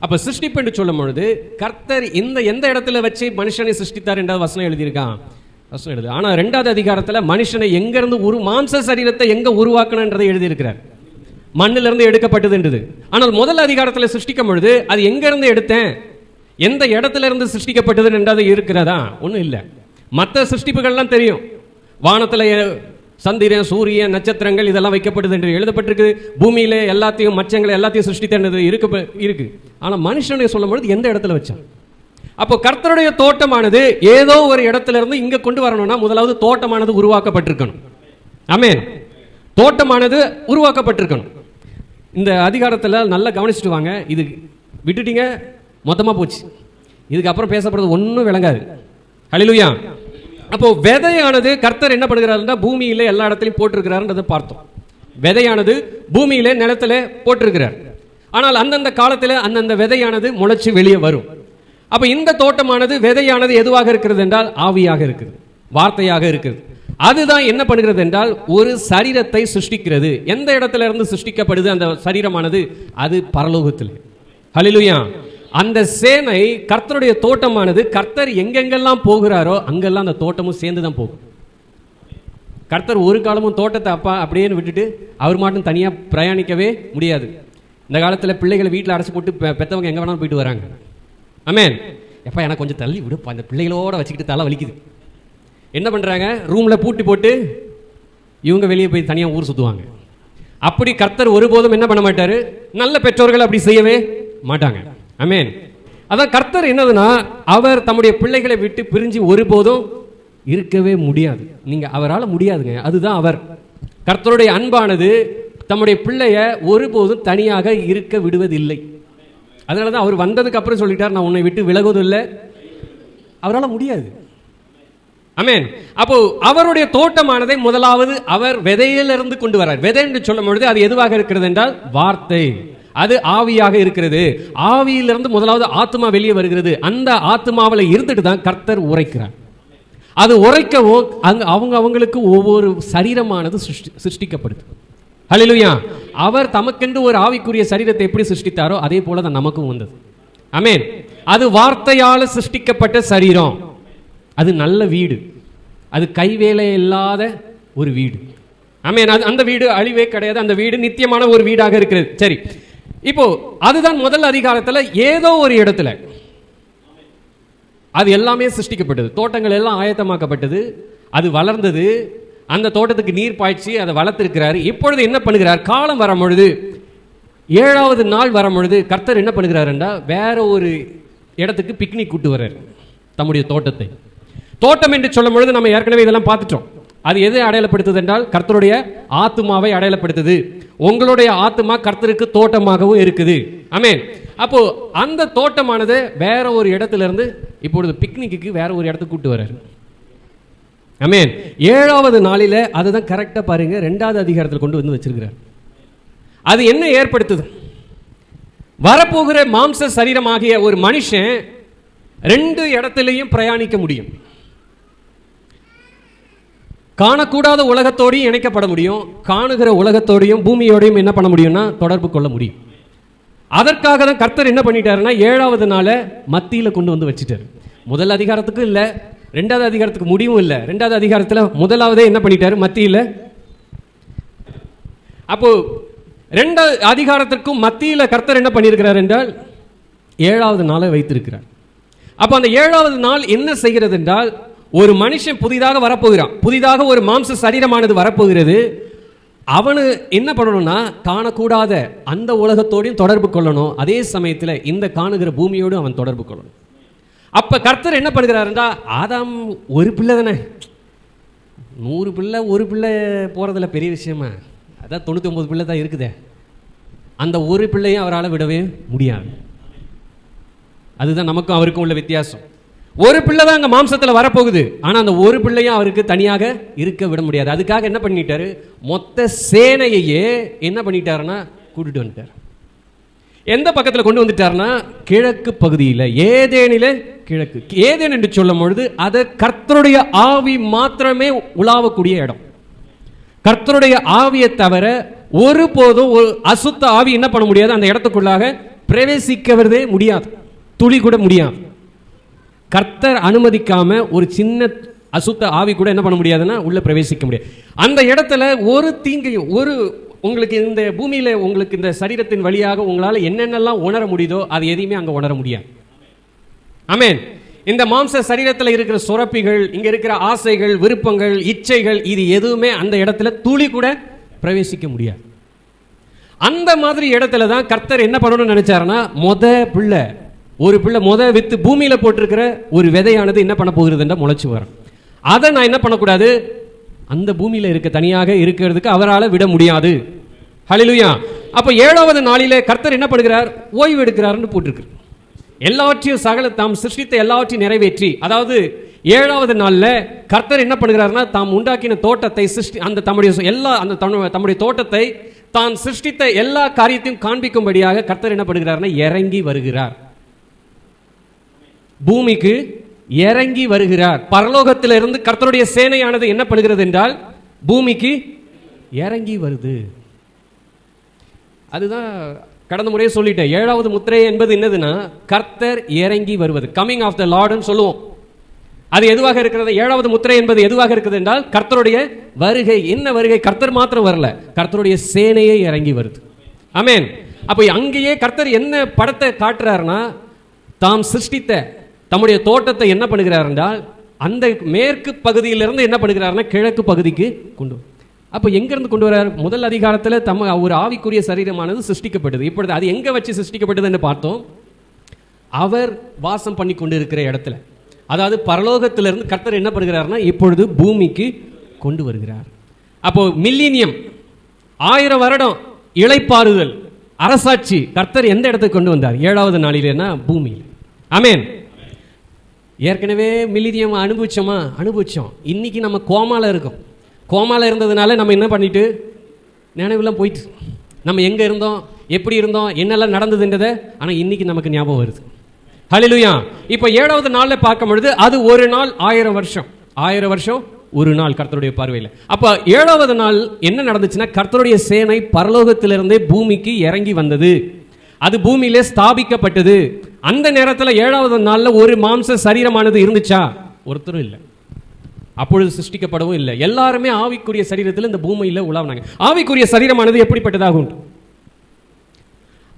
அப்ப சிருஷ்டிப்பு என்று சொல்லும் பொழுது கர்த்தர் எந்த இடத்துல வச்சு மனுஷனை சிருஷ்டித்தார் என்ற வசனம் எழுதியிருக்கான், வசனம் எழுது. ஆனா 2வது அதிகாரத்துல மனுஷனை எங்க இருந்து மாம்ச சரீரத்தை எங்க உருவாக்கணும்ன்றதை எழுதியிருக்கிறார். மண்ணில இருந்து எடுக்கப்பட்டது என்றது. ஆனால் முதல் அதிகாரத்துல சிருஷ்டிக்கும் பொழுது அது எங்க இருந்து எடுத்தேன், எந்த இடத்துல இருந்து சிருஷ்டிக்கப்பட்டது என்றது இருக்கிறதா? ஒண்ணும் இல்லை. மற்ற சிருஷ்டிப்புகள்லாம் தெரியும். வானத்துல சந்திரன், சூரியன், நட்சத்திரங்கள் இதெல்லாம் வைக்கப்பட்டது என்று எழுதப்பட்டிருக்கு. பூமியில எல்லாத்தையும், மச்சங்களை எல்லாத்தையும் சிருஷ்டித்தது இருக்கு. ஆனா மனுஷனை சொல்லும் பொழுது எந்த இடத்துல வச்சான்? அப்போ கர்த்தருடைய தோட்டமானது ஏதோ ஒரு இடத்துல இருந்து இங்க கொண்டு வரணும்னா முதலாவது தோட்டமானது உருவாக்கப்பட்டிருக்கணும். ஆமென். தோட்டமானது உருவாக்கப்பட்டிருக்கணும். இந்த அதிகாரத்தில் நல்லா கவனிச்சுட்டு வாங்க. இது விட்டுட்டீங்க மொத்தமா போச்சு. இதுக்கப்புறம் பேசப்படுறது ஒன்றும் விளங்காது. ஹல்லேலூயா. அப்போ விதையானது கர்த்தர் என்ன பண்ணுகிறாருன்னா பூமியில எல்லா இடத்துலையும் போட்டிருக்கிறாருன்றதை பார்த்தோம். விதையானது பூமியில நிலத்துல போட்டிருக்கிறார். ஆனால் அந்தந்த காலத்தில் அந்தந்த விதையானது முளைச்சு வெளியே வரும். அப்ப இந்த தோட்டமானது விதையானது எதுவாக இருக்கிறது என்றால் ஆவியாக இருக்குது, வார்த்தையாக இருக்குது. அதுதான் என்ன பண்ணுகிறது என்றால் ஒரு சரீரத்தை சிருஷ்டிக்கிறது. எந்த இடத்துல இருந்து சிருஷ்டிக்கப்படுது அந்த சரீரமானது? அது பரலோகத்தில். ஹல்லேலூயா. அந்த சேனை கர்த்தருடைய தோட்டமானது கர்த்தர் எங்கெங்கெல்லாம் போகிறாரோ அங்கெல்லாம் அந்த தோட்டமும் சேர்ந்து தான் போகும். கர்த்தர் ஒரு காலமும் தோட்டத்தை அப்படியே விட்டுட்டு அவர் மட்டும் தனியா பிரயாணிக்கவே முடியாது. இந்த காலத்தில் பிள்ளைகளை வீட்டில் அடைச்சி போட்டு பெற்றவங்க எங்க வேணாலும் போயிட்டு வராங்க. ஆமென். எப்பா எனக்கு கொஞ்சம் தள்ளி விடுப்பா, அந்த பிள்ளைகளோட வச்சுக்கிட்டு தலை வலிக்குது. என்ன பண்றாங்க? ரூம்ல பூட்டி போட்டு இவங்க வெளியே போய் தனியா ஊர் சுத்துவாங்க. அப்படி கர்த்தர் ஒருபோதும் என்ன பண்ண மாட்டாரு, நல்ல பெற்றோர்கள் அப்படி செய்யவே மாட்டாங்க. ஆமென். அதான் கர்த்தர் என்னதுன்னா அவர் தம்முடைய பிள்ளைகளை விட்டு பிரிஞ்சு ஒருபோதும் இருக்கவே முடியாது. நீங்க அவரால் முடியாதுங்க. அதுதான் அவர். கர்த்தருடைய அன்பானது தம்முடைய பிள்ளைய ஒருபோதும் தனியாக இருக்க விடுவதில்லை. அதனாலதான் அவர் வந்ததுக்கு அப்புறம் சொல்லிட்டார், நான் உன்னை விட்டு விலகுவதில்லை. அவரால் முடியாது. ஆமென். அப்போ அவருடைய தோட்டமானதை முதலாவது அவர் விதையிலிருந்து கொண்டு வரார். விதை என்று சொல்லும் பொழுது அது எதுவாக இருக்கிறது என்றால் வார்த்தை. அது ஆவியாக இருக்கிறது. ஆவியிலிருந்து முதலாவது ஆத்மா வெளியே வருகிறது. அந்த ஆத்மாவில் இருந்துட்டு தான் கர்த்தர் உரைக்கிறார். அது உரைக்கவும் அவங்களுக்கு ஒவ்வொரு சரீரமானது சிருஷ்டிக்கப்படுது. ஹல்லேலூயா. அவர் தமக்கென்று ஒரு ஆவிக்குரிய சரீரத்தை எப்படி சிருஷ்டித்தாரோ அதே போல தான் நமக்கும் வந்தது. ஆமென். அது வார்த்தையால் சிருஷ்டிக்கப்பட்ட சரீரம். அது நல்ல வீடு, அது கைவேலை இல்லாத ஒரு வீடு. ஆமென். அந்த வீடு அழிவே கிடையாது. அந்த வீடு நித்தியமான ஒரு வீடாக இருக்கிறது. சரி, இப்போ அதுதான் முதல் அதிகாரத்தில் ஏதோ ஒரு இடத்துல அது எல்லாமே சிருஷ்டிக்கப்பட்டது. தோட்டங்கள் எல்லாம் ஆயத்தமாக்கப்பட்டது. அது வளர்ந்தது. அந்த தோட்டத்துக்கு நீர் பாய்ச்சி அதை வளர்த்திருக்கிறார். இப்பொழுது என்ன பண்ணுகிறார்? காலம் வரும் பொழுது, 7வது நாள் வரும் பொழுது கர்த்தர் என்ன பண்ணுகிறார் என்றால் வேற ஒரு இடத்துக்கு பிக்னிக் கூட்டு வர்றார் தம்முடைய தோட்டத்தை. தோட்டம் என்று சொல்லும் பொழுது நம்ம ஏற்கனவே இதெல்லாம் பார்த்துட்டோம். அது எதை அடையாளப்படுத்துது என்றால் கர்த்தருடைய ஆத்துமாவை அடையாளப்படுத்துது. உங்களுடைய ஆத்துமா கர்த்தருக்கு தோட்டமாகவும் இருக்குது. ஆமென். அப்போ அந்த தோட்டமானது வேற ஒரு இடத்துல இருந்து இப்பொழுது பிக்னிக்கு வேற ஒரு இடத்துக்கு கூட்டு வர்றாரு. ஆமென். 7வது நாளில அதுதான் கரெக்டா பாருங்க 2வது அதிகாரத்தில் கொண்டு வந்து வச்சிருக்கிறார். அது என்ன ஏற்படுத்துது? வரப்போகிற மாம்ச சரீரமாகிய ஒரு மனுஷன் 2 இடத்திலையும் பிரயாணிக்க முடியும். காணக்கூடாத உலகத்தோடையும் இணைக்கப்பட முடியும், காணுகிற உலகத்தோடையும் பூமியோடையும் என்ன பண்ண முடியும்னா தொடர்பு கொள்ள முடியும். அதற்காக தான் கர்த்தர் என்ன பண்ணிட்டாருன்னா 7வது நாளை மத்தியில கொண்டு வந்து வச்சுட்டாரு. முதல் அதிகாரத்துக்கும் இல்லை, 2வது அதிகாரத்துக்கு முடிவும் இல்லை. 2வது அதிகாரத்தில் முதலாவதே என்ன பண்ணிட்டாரு? மத்தியில. அப்போ 2வது அதிகாரத்திற்கும் மத்தியில கர்த்தர் என்ன பண்ணியிருக்கிறார் என்றால் 7வது நாளை வைத்திருக்கிறார். அப்போ அந்த 7வது நாள் என்ன செய்கிறது என்றால் ஒரு மனுஷன் புதிதாக வரப்போகிறான். புதிதாக ஒரு மாம்ச சரீரமானது வரப்போகிறது. அவனு என்ன பண்ணணும்னா காணக்கூடாத அந்த உலகத்தோடையும் தொடர்பு கொள்ளணும். அதே சமயத்தில் இந்த காணுகிற பூமியோடு அவன் தொடர்பு கொள்ளணும். அப்ப கர்த்தர் என்ன பண்ணுகிறாருன்றா, ஆதாம் ஒரு பிள்ளை தானே, 100 பிள்ளை ஒரு பிள்ளை போறதுல பெரிய விஷயமா? அதான் 99 பிள்ளை தான் இருக்குதே. அந்த ஒரு பிள்ளையும் அவரால் விடவே முடியாது. அதுதான் நமக்கும் அவருக்கும் உள்ள வித்தியாசம். ஒரு பிள்ளை தான் அங்கே மாம்சத்தில் வரப்போகுது. ஆனால் அந்த ஒரு பிள்ளையும் அவருக்கு தனியாக இருக்க விட முடியாது. அதுக்காக என்ன பண்ணிட்டாரு? மொத்த சேனையையே என்ன பண்ணிட்டாருன்னா கூட்டிட்டு வந்துட்டார். எந்த பக்கத்தில் கொண்டு வந்துட்டார்னா கிழக்கு பகுதியில், ஏதேனிலே கிழக்கு. ஏதேன் என்று சொல்லும் பொழுது அது கர்த்தருடைய ஆவி மாத்திரமே உலாவக்கூடிய இடம். கர்த்தருடைய ஆவியை தவிர ஒருபோதும் ஒரு அசுத்த ஆவி என்ன பண்ண முடியாது, அந்த இடத்துக்குள்ளாக பிரவேசிக்கவே முடியாது, துளி கூட முடியாது. கர்த்தர் அனுமதிக்காம ஒரு சின்ன அசுத்த ஆவி கூட என்ன பண்ண முடியாதுன்னா உள்ள பிரவேசிக்க முடியாது. அந்த இடத்துல ஒரு தீங்கையும், ஒரு உங்களுக்கு இந்த பூமியில உங்களுக்கு இந்த சரீரத்தின் வழியாக உங்களால் என்னென்னலாம் உணர முடியுதோ அது எதையுமே அங்க உணர முடியாது. ஆமென். இந்த மாம்ச சரீரத்தில் இருக்கிற சுரப்பிகள், இங்க இருக்கிற ஆசைகள், விருப்பங்கள், இச்சைகள், இது எதுவுமே அந்த இடத்துல துளி கூட பிரவேசிக்க முடியாது. அந்த மாதிரி இடத்துல தான் கர்த்தர் என்ன பண்ணணும்னு நினைச்சாருன்னா, ஒரு பிள்ளை வித்து பூமியில போட்டிருக்கிற ஒரு விதையானது என்ன பண்ண போகிறதுன்னா முளைச்சு வரும். அதை நான் என்ன பண்ணக்கூடாது, அந்த பூமியில இருக்க தனியாக இருக்கிறதுக்கு அவரால் விட முடியாது. ஹல்லேலூயா. அப்ப 7வது நாளிலே கர்த்தர் என்ன பண்ணுகிறார், ஓய்வு எடுக்கிறார்னு போட்டிருக்கு. எல்லாவற்றையும் சகல தாம் சிருஷ்டித்த எல்லாவற்றையும் நிறைவேற்றி, அதாவது 7வது நாள்ல கர்த்தர் என்ன பண்ணுகிறார்னா, தாம் உண்டாக்கின தோட்டத்தை தம்முடைய தோட்டத்தை தான் சிருஷ்டித்த எல்லா காரியத்தையும் காண்பிக்கும்படியாக கர்த்தர் என்ன பண்ணுகிறார்னா இறங்கி வருகிறார், பூமிக்கு இறங்கி வருகிறார். பரலோகத்திலிருந்து கர்த்தருடைய சேனையானது என்ன பண்ணுகிறது என்றால் பூமிக்கு இறங்கி வருது. அதுதான் கடந்த முறையே சொல்லிட்டேன். 7வது முத்திரை என்பது என்னதுன்னா கர்த்தர் இறங்கி வருவது, கமிங் ஆஃப் த லார்ட்னு சொல்லுவோம். அது எதுவாக இருக்கிறது, 7வது முத்திரை என்பது எதுவாக இருக்குது என்றால் கர்த்தருடைய வருகை. என்ன வருகை, கர்த்தர் மாத்திரம் வரல, கர்த்தருடைய சேனையே இறங்கி வருது. ஆமென். அப்ப அங்கேயே கர்த்தர் என்ன படத்தை காட்டுறாருன்னா, தாம் சிருஷ்டித்த தம்முடைய தோட்டத்தை என்ன பண்ணுகிறார் என்றால் அந்த மேற்கு பகுதியிலிருந்து என்ன பண்ணுகிறாருன்னா கிழக்கு பகுதிக்கு கொண்டு. அப்ப எங்க இருந்து கொண்டு வர்றார், முதல் அதிகாரத்தில் ஒரு ஆவிக்குரிய சரீரமானது சிருஷ்டிக்கப்பட்டது. இப்பொழுது அது எங்க வச்சு சிருஷ்டிக்கப்பட்டதுன்னு பார்த்தோம், அவர் வாசம் பண்ணி கொண்டு இருக்கிற இடத்துல. அதாவது பரலோகத்திலிருந்து கர்த்தர் என்ன பண்ணுகிறார்னா இப்பொழுது பூமிக்கு கொண்டு வருகிறார். அப்போ மில்லினியம், 1000 வருடம் இளைப்பாறுதல், அரசாட்சி கர்த்தர் எந்த இடத்துக்கு கொண்டு வந்தார், 7வது நாளிலேனா பூமியில். ஆமென். ஏற்கனவே மில்லினியம் அனுபவிச்சோம். இன்னைக்கு நம்ம கோமால இருக்கோம். கோமால இருந்ததுனால நம்ம என்ன பண்ணிட்டு நினைவுலாம் போயிட்டு, நம்ம எங்க இருந்தோம், எப்படி இருந்தோம், என்னெல்லாம் நடந்ததுன்றதை ஆனால் இன்னைக்கு நமக்கு ஞாபகம் வருது. ஹல்லேலூயா. இப்போ 7வது நாள்ல பார்க்கும் பொழுது அது ஒரு நாள் 1000 வருஷம், 1000 வருஷம் ஒரு நாள் கர்த்தருடைய பார்வையில். அப்ப 7வது நாள் என்ன நடந்துச்சுன்னா கர்த்தருடைய சேனை பரலோகத்திலிருந்தே பூமிக்கு இறங்கி வந்தது, அது பூமியிலே ஸ்தாபிக்கப்பட்டது. அந்த நேரத்தில் 7வது நாள்ல ஒரு மாம்ச சரீரமானது இருந்துச்சா, ஒருத்தரும் இல்லை, அப்பொழுது சிருஷ்டிக்கப்படவும் இல்லை. எல்லாருமே ஆவிக்குரிய சரீரத்தில் இந்த பூமியில உலாவினாங்க. ஆவிக்குரிய சரீரமானது எப்படிப்பட்டதாகும்,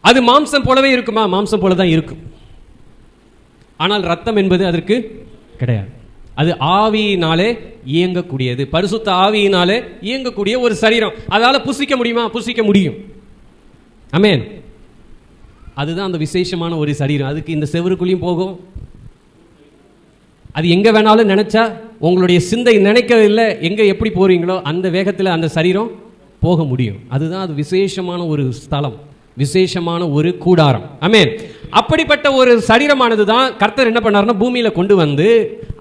அது மாம்சம் போலவே இருக்குமா, மாம்சம் போல தான் இருக்கும். ஆனால் ரத்தம் என்பது அதற்கு கிடையாது. அது ஆவியினாலே இயங்கக்கூடியது, பரிசுத்த ஆவியினாலே இயங்கக்கூடிய ஒரு சரீரம். அதால புசிக்க முடியுமா, புசிக்க முடியும். ஆமென். அதுதான் அந்த விசேஷமான ஒரு சரீரம். அதுக்கு இந்த செவருக்குள்ளேயும் போகும், அது எங்க வேணாலும் நினைச்சா, உங்களுடைய சிந்தை நினைக்கவில்லை எங்க எப்படி போறீங்களோ அந்த வேகத்தில் அந்த சரீரம் போக முடியும். அதுதான் அது விசேஷமான ஒரு ஸ்தலம், விசேஷமான ஒரு கூடாரம். ஆமென். அப்படிப்பட்ட ஒரு சரீரமானது தான் கர்த்தர் என்ன பண்ணாருன்னா பூமியில கொண்டு வந்து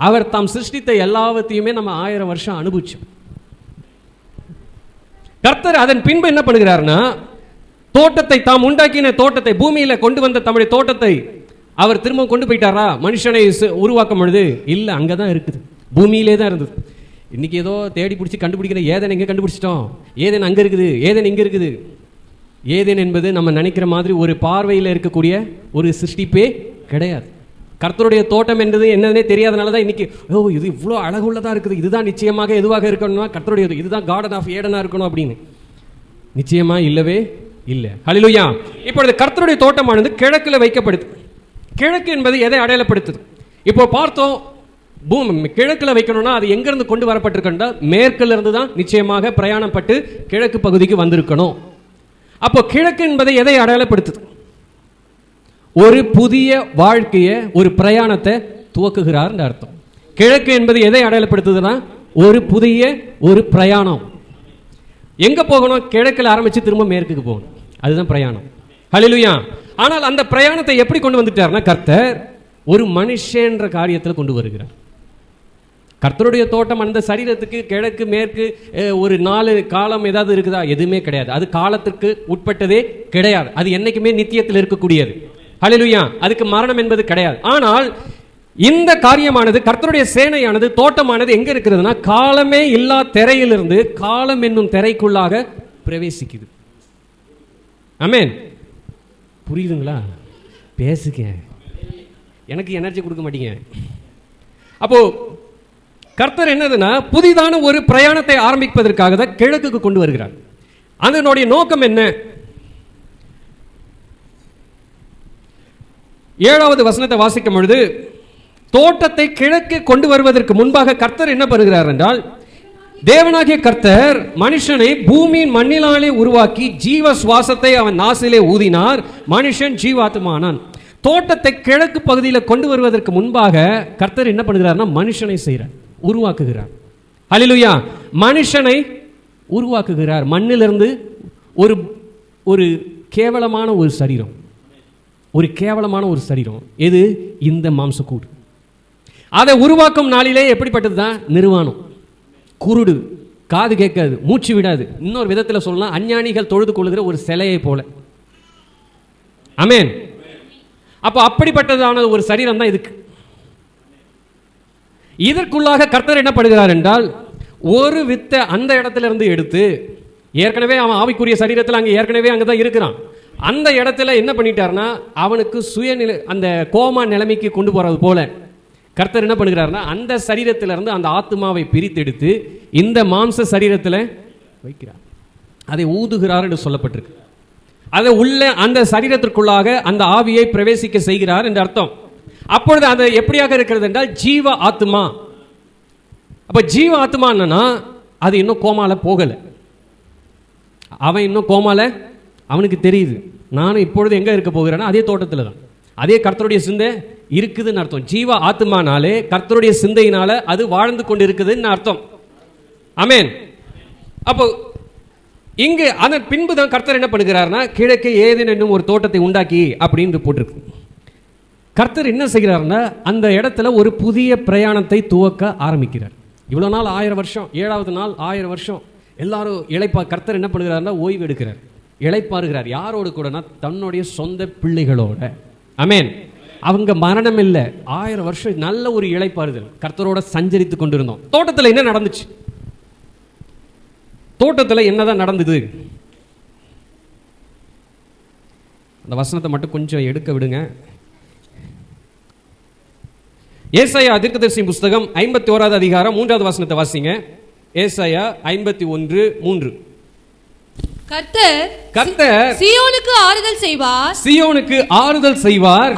அவர் தாம் சிருஷ்டித்த எல்லாவற்றையுமே நம்ம 1000 வருஷம் அனுபவிச்சோம். கர்த்தர் அதன் பின்பு என்ன பண்ணுகிறார்னா தோட்டத்தை, தாம் உண்டாக்கின தோட்டத்தை, பூமியில கொண்டு வந்த தம்முடைய தோட்டத்தை அவர் திரும்ப கொண்டு போயிட்டாரா மனுஷனை உருவாக்கும் பொழுது? இல்ல, அங்கதான் இருக்குது, பூமியிலே தான் இருந்தது. இன்னைக்கு ஏதோ தேடி பிடிச்சி கண்டுபிடிக்கிற ஏதேன் எங்க கண்டுபிடிச்சிட்டோம், ஏதேன் அங்க இருக்குது, ஏதேன் இங்க இருக்குது. ஏதேன் என்பது நம்ம நினைக்கிற மாதிரி ஒரு பார்வையில் இருக்கக்கூடிய ஒரு சிருஷ்டிப்பே கிடையாது. கர்த்தருடைய தோட்டம் என்பது என்னன்னே தெரியாதனால தான் இன்னைக்கு இது இவ்வளோ அழகுள்ளதா இருக்குது, இதுதான் நிச்சயமாக எதுவாக இருக்கணும்னா கர்த்தருடைய, இதுதான் கார்டன் ஆஃப் ஏடனா இருக்கணும் அப்படின்னு நிச்சயமா இல்லவே இல்லை. ஹல்லேலூயா. இப்பொழுது கர்த்தருடைய தோட்டமானது கிழக்குல வைக்கப்படுது. கிழக்கு என்பது எதை அடையாளப்படுத்துது? இப்போ பார்த்தோம், பூமி கிழக்குல வைக்கணும்னா அது எங்கிருந்து கொண்டு வரப்பட்டிருக்கா, மேற்குல இருந்து தான் நிச்சயமாக பிரயாணப்பட்டு கிழக்கு பகுதிக்கு வந்திருக்கணும். அப்போ கிழக்கு என்பதை எதை அடையாளப்படுத்துது? ஒரு புதிய வாழ்க்கையை, ஒரு பிரயாணத்தை துவக்குகிறார் அர்த்தம். கிழக்கு என்பது எதை அடையாளப்படுத்துதுன்னா ஒரு புதிய ஒரு பிரயாணம். எங்க போகணும்? கிழக்குல ஆரம்பிச்சு திரும்ப மேற்குக்கு போகணும், அதுதான் பிரயாணம். ஹல்லேலூயா. ஆனால் அந்த பிரயாணத்தை எப்படி கொண்டு வந்துட்டார்னா கர்த்தர் ஒரு மனுஷன்ற காரியத்தில் கொண்டு வருகிறார். கர்த்தருடைய தோட்டம் அந்த சரீரத்துக்கு கிழக்கு மேற்கு ஒரு 4 காலம் ஏதாவது இருக்குதா? எதுவுமே கிடையாது. அது காலத்திற்கு உட்பட்டதே கிடையாது. அது என்னைக்குமே நித்தியத்தில் இருக்கக்கூடியது. ஹல்லேலூயா. அதுக்கு மரணம் என்பது கிடையாது. ஆனால் இந்த காரியமானது, கர்த்தருடைய சேனையானது, தோட்டமானது எங்க இருக்கிறதுனா காலமே இல்லா திரையிலிருந்து காலம் என்னும் திரைக்குள்ளாக பிரவேசிக்குது. ஆமென். புரியுதுங்களா? பேசுங்க, எனக்கு எனர்ஜி கொடுக்க மாட்டீங்க. அப்போ கர்த்தர் என்னதுன்னா புதிதான ஒரு பிரயாணத்தை ஆரம்பிப்பதற்காக தான் கிழக்குக்கு கொண்டு வருகிறார். அதனுடைய நோக்கம் என்ன? 7வது வசனத்தை வாசிக்கும் பொழுது, தோட்டத்தை கிழக்கே கொண்டு வருவதற்கு முன்பாக கர்த்தர் என்ன பண்ணுகிறார் என்றால், தேவனாகிய கர்த்தர் மனுஷனை பூமியின் மண்ணிலாலே உருவாக்கி ஜீவ சுவாசத்தை அவன் நாசிலே ஊதினார், மனுஷன் ஜீவாத்மானான். தோட்டத்தை கிழக்கு பகுதியில் கொண்டு வருவதற்கு முன்பாக கர்த்தர் என்ன பண்ணுகிறார்னா மனுஷனை செய்கிறார், உருவாக்குகிறார். ஹல்லேலூயா. மனுஷனை உருவாக்குகிறார். மண்ணிலிருந்து ஒரு ஒரு கேவலமான ஒரு சரீரம், ஒரு கேவலமான ஒரு சரீரம். எது? இந்த மாம்சக்கூடு. அதை உருவாக்கும் நாளிலே எப்படிப்பட்டது தான்? நிர்வாணம், குருடு, காது கேட்காது, மூச்சு விடாது. இன்னொரு விதத்தில் சொல்லலாம், அஞ்ஞானிகள் தொழுது கொள்ளுகிற ஒரு சிலையை போல. ஆமென். அப்போ அப்படிப்பட்டதான ஒரு சரீரம் தான் இதுக்கு. இதற்குள்ளாக கர்த்தர் என்ன பண்ணுகிறார் என்றால், ஒரு வித்தை அந்த இடத்துல இருந்து எடுத்து, ஏற்கனவே அவன் ஆவிக்குரிய சரீரத்தில் அங்கே ஏற்கனவே அங்கே தான் இருக்கிறான். அந்த இடத்துல என்ன பண்ணிட்டார்னா அவனுக்கு சுயநிலை, அந்த கோமா நிலைமைக்கு கொண்டு போறது போல கர்த்தர் என்ன பண்ணுகிறார்னா அந்த சரீரத்திலிருந்து அந்த ஆத்மாவை பிரித்தெடுத்து இந்த மாம்ச சரீரத்தில் வைக்கிறார். அதை ஊதுகிறார் என்று சொல்லப்பட்டிருக்கு. அதை உள்ள அந்த சரீரத்திற்குள்ளாக அந்த ஆவியை பிரவேசிக்க செய்கிறார் என்று அர்த்தம். அப்பொழுது அது எப்படியாக இருக்கிறது என்றால் ஜீவ ஆத்மா. அப்ப ஜீவ ஆத்மா என்னன்னா அது இன்னும் கோமால போகல. அவன் இன்னும் கோமால, அவனுக்கு தெரியுது நானும் இப்பொழுது எங்க இருக்க போகிறேன்னா அதே தோட்டத்தில் தான், அதே கர்த்தருடைய சிந்தை இருக்குதுன்னு அர்த்தம். ஜீவ ஆத்மானாலே கர்த்தருடைய சிந்தையினால அது வாழ்ந்து கொண்டு இருக்குதுன்னு அர்த்தம். ஆமென். அப்போ இங்கு அதன் பின்பு தான் கர்த்தர் என்ன பண்ணுகிறார்னா கிழக்கே ஏதேன் என்னும் ஒரு தோட்டத்தை உண்டாக்கி அப்படின்னு போட்டிருக்கு. கர்த்தர் என்ன செய்கிறார்னா அந்த இடத்துல ஒரு புதிய பிரயாணத்தை துவக்க ஆரம்பிக்கிறார். இவ்வளோ நாள் 1000 வருஷம், 7வது நாள் 1000 வருஷம் எல்லாரும் இளைப்பா. கர்த்தர் என்ன பண்ணுகிறார்னா ஓய்வு எடுக்கிறார், இளைப்பாறுகிறார். யாரோடு கூடனா தன்னுடைய சொந்த பிள்ளைகளோட. ஆமென். அவங்க மரணம் இல்லை, 1000 வருஷம் நல்ல ஒரு இளைப்பாறுதல். கர்த்தரோட சஞ்சரித்து கொண்டிருந்தோம். தோட்டத்தில் என்ன நடந்துச்சு? தோட்டத்தில் என்னதான் நடந்தது? அந்த வசனத்தை மட்டும் கொஞ்சம் எடுக்க விடுங்க. ஏசாயா தீர்க்கதரிசி புஸ்தகம் 51வது அதிகாரம் 3வது வசனத்தை வாசிங்க. ஏசாயா 51:3. கர்த்தர் சீயோனுக்கு ஆறுதல் செய்வார், சீயோனுக்கு ஆறுதல் செய்வார்.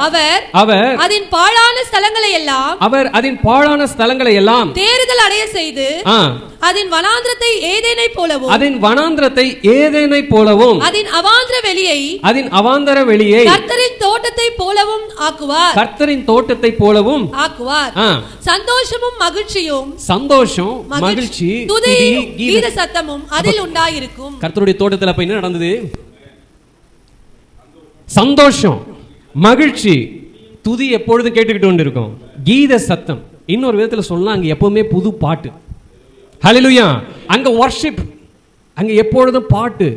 அவர் அதன் பாழான ஸ்தலங்களை எல்லாம், அவர் அதன் பாழான ஸ்தலங்களை எல்லாம் தேறுதல் அடைய செய்து அதன் வனாந்திரத்தை ஏதேனை போலவும், அதன் வனாந்திரத்தை ஏதேனை போலவும், அதன் அவாந்தர வெளியை, அதன் அவாந்தர வெளியை கர்த்தரின் தோட்டத்தை போலவும் ஆக்குவார், கர்த்தரின் தோட்டத்தை போலவும் ஆக்குவார். சந்தோஷமும் மகிழ்ச்சியும், சந்தோஷம் மகிழ்ச்சி துதியும் கீத சத்தமும் அதில் உண்டாயிருக்கும். கர்த்தருடைய தோட்டத்தில் அப்ப என்ன நடந்தது? சந்தோஷம், மகிழ்ச்சி, துதி எப்பொழுதும் கேட்டுக்கிட்டு கொண்டு இருக்கும், கீத சத்தம். இன்னொரு விதத்தில் சொல்லலாம், அங்க எப்பவுமே புது பாட்டு. ஹல்லேலூயா. அங்க வர்ஷிப், அங்க எப்பொழுதும் பாட்டு,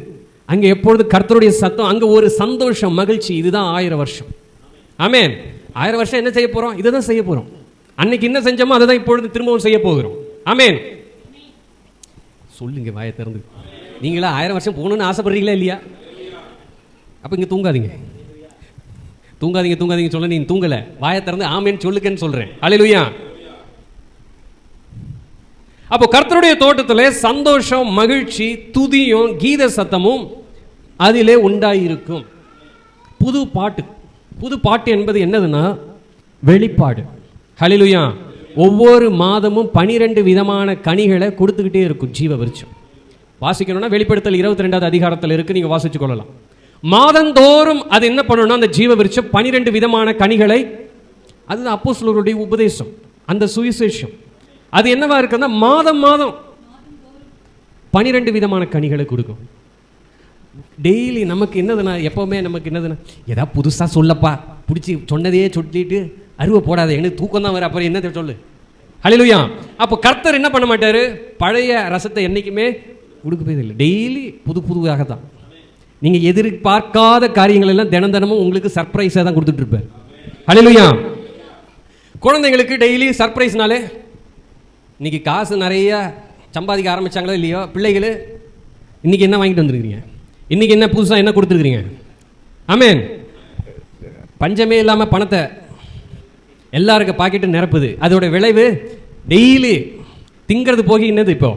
அங்க எப்பொழுதும் கர்த்தருடைய சத்தம், அங்க ஒரு சந்தோஷம், மகிழ்ச்சி. இதுதான் 1000 வருஷம். ஆமென். 1000 வருஷம் என்ன செய்ய போறோம்? இதை தான் செய்ய போறோம். அன்னைக்கு என்ன செஞ்சோமோ அதை தான் இப்பொழுது திரும்பவும் செய்ய போகிறோம். ஆமென். சொல்லுங்க வாயை திறந்து. நீங்களா 1000 வருஷம் போகணும்னு ஆசைப்படுறீங்களா இல்லையா? அப்ப இங்க தூங்காதீங்க, தூங்காதீங்க, தூங்காதீங்க சொல்ல நீங்க தூங்கல. வாயை திறந்து ஆமென் சொல்லுங்கன்னு சொல்றேன். ஹல்லேலூயா. அப்போ கர்த்தருடைய தோட்டத்திலே சந்தோஷம், மகிழ்ச்சி, துதியும் கீத சத்தமும் அதிலே உண்டாயிருக்கும். புது பாட்டு. புது பாட்டு என்பது என்னதுன்னா வெளிப்பாடு. ஹல்லேலூயா. ஒவ்வொரு மாதமும் 12 விதமான கனிகளை கொடுத்துக்கிட்டே இருக்கும் ஜீவ விருட்சம். வாசிக்கணும்னா வெளிப்படுத்தல் 22வது அதிகாரத்தில் இருக்கு, நீங்க வாசிச்சு கொள்ளலாம். மாதந்தோறும் அது என்ன பண்ணணும்னா அந்த ஜீவ விருட்சம் 12 விதமான கனிகளை, அதுதான் அப்போஸ்தலருடைய உபதேசம், அந்த சுவிசேஷம். அது என்னவா இருக்குன்னா மாதம் மாதம் 12 விதமான கனிகளை கொடுக்கும். டெய்லி நமக்கு என்னதுன்னா, எப்பவுமே நமக்கு என்னதுன்னா, ஏதாவது புதுசா சொல்லப்பா, பிடிச்சி சொன்னதையே சொல்லிட்டு அருவை போடாத, எனக்கு தூக்கம் தான் வர, அப்புறம் என்னத்தை சொல்லு. ஹல்லேலூயா. அப்போ கர்த்தர் என்ன பண்ண மாட்டாரு, பழைய ரசத்தை என்னைக்குமே கொடுக்கவே இல்லை. டெய்லி புது புதுவாக தான். நீங்க எதிர்பார்க்காத காரியங்கள் எல்லாம் தினம் தினமும் உங்களுக்கு சர்ப்ரைஸா தான் கொடுத்துட்டு இருப்பார். ஹல்லேலூயா. குழந்தைங்களுக்கு டெய்லி சர்ப்ரைஸ்னாலே, இன்னைக்கு காசு நிறைய சம்பாதிக்க ஆரம்பிச்சாங்களோ இல்லையோ பிள்ளைகள், இன்னைக்கு என்ன வாங்கிட்டு வந்துருக்கீங்க, இன்னைக்கு என்ன புதுசாக என்ன கொடுத்துருக்கீங்க. ஆமென். பஞ்சமே இல்லாமல் பணத்தை எல்லாருக்கும் பாக்கெட்டு நிரப்புது. அதோட விளைவு டெய்லி திங்கிறது போக என்னது இப்போ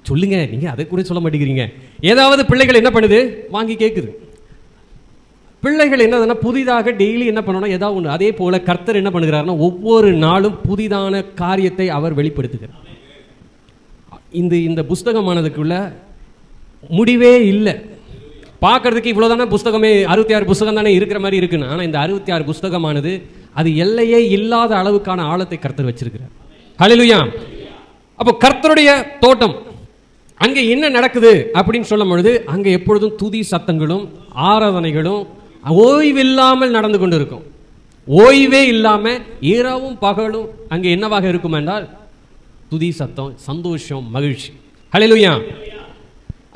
சொல்லுங்க, நீங்க அதை கூட சொல்ல மாட்டேங்கிறீங்க. ஏதாவது பிள்ளைகள் என்ன பண்ணுது, வாங்கி கேட்குது. பிள்ளைகள் என்னதுன்னா புதிதாக டெய்லி என்ன பண்ணணும், ஏதாவது ஒன்று. அதே போல கர்த்தர் என்ன பண்ணுகிறாருன்னா ஒவ்வொரு நாளும் புதிதான காரியத்தை அவர் வெளிப்படுத்துகிறார். இந்த புஸ்தகமானதுக்குள்ள முடிவே இல்லை. பார்க்கறதுக்கு இவ்வளோதானே புஸ்தகமே, 66 புஸ்தகம் தானே இருக்கிற மாதிரி இருக்குன்னு. ஆனால் இந்த 66 புஸ்தகமானது அது எல்லையே இல்லாத அளவுக்கான ஆழத்தை கர்த்தர் வச்சிருக்கிறார். ஹல்லேலூயா. அப்போ கர்த்தருடைய தோட்டம் அங்கே என்ன நடக்குது அப்படின்னு சொல்லும் பொழுது, அங்கே எப்பொழுதும் துதி சத்தங்களும் ஆராதனைகளும் ஓய்வில்லாமல் நடந்து கொண்டு இருக்கும். ஓய்வே இல்லாமல் இரவும் பகலும் அங்கே என்னவாக இருக்கும் என்றால் துதி சத்தம், சந்தோஷம், மகிழ்ச்சி. ஹல்லேலூயா.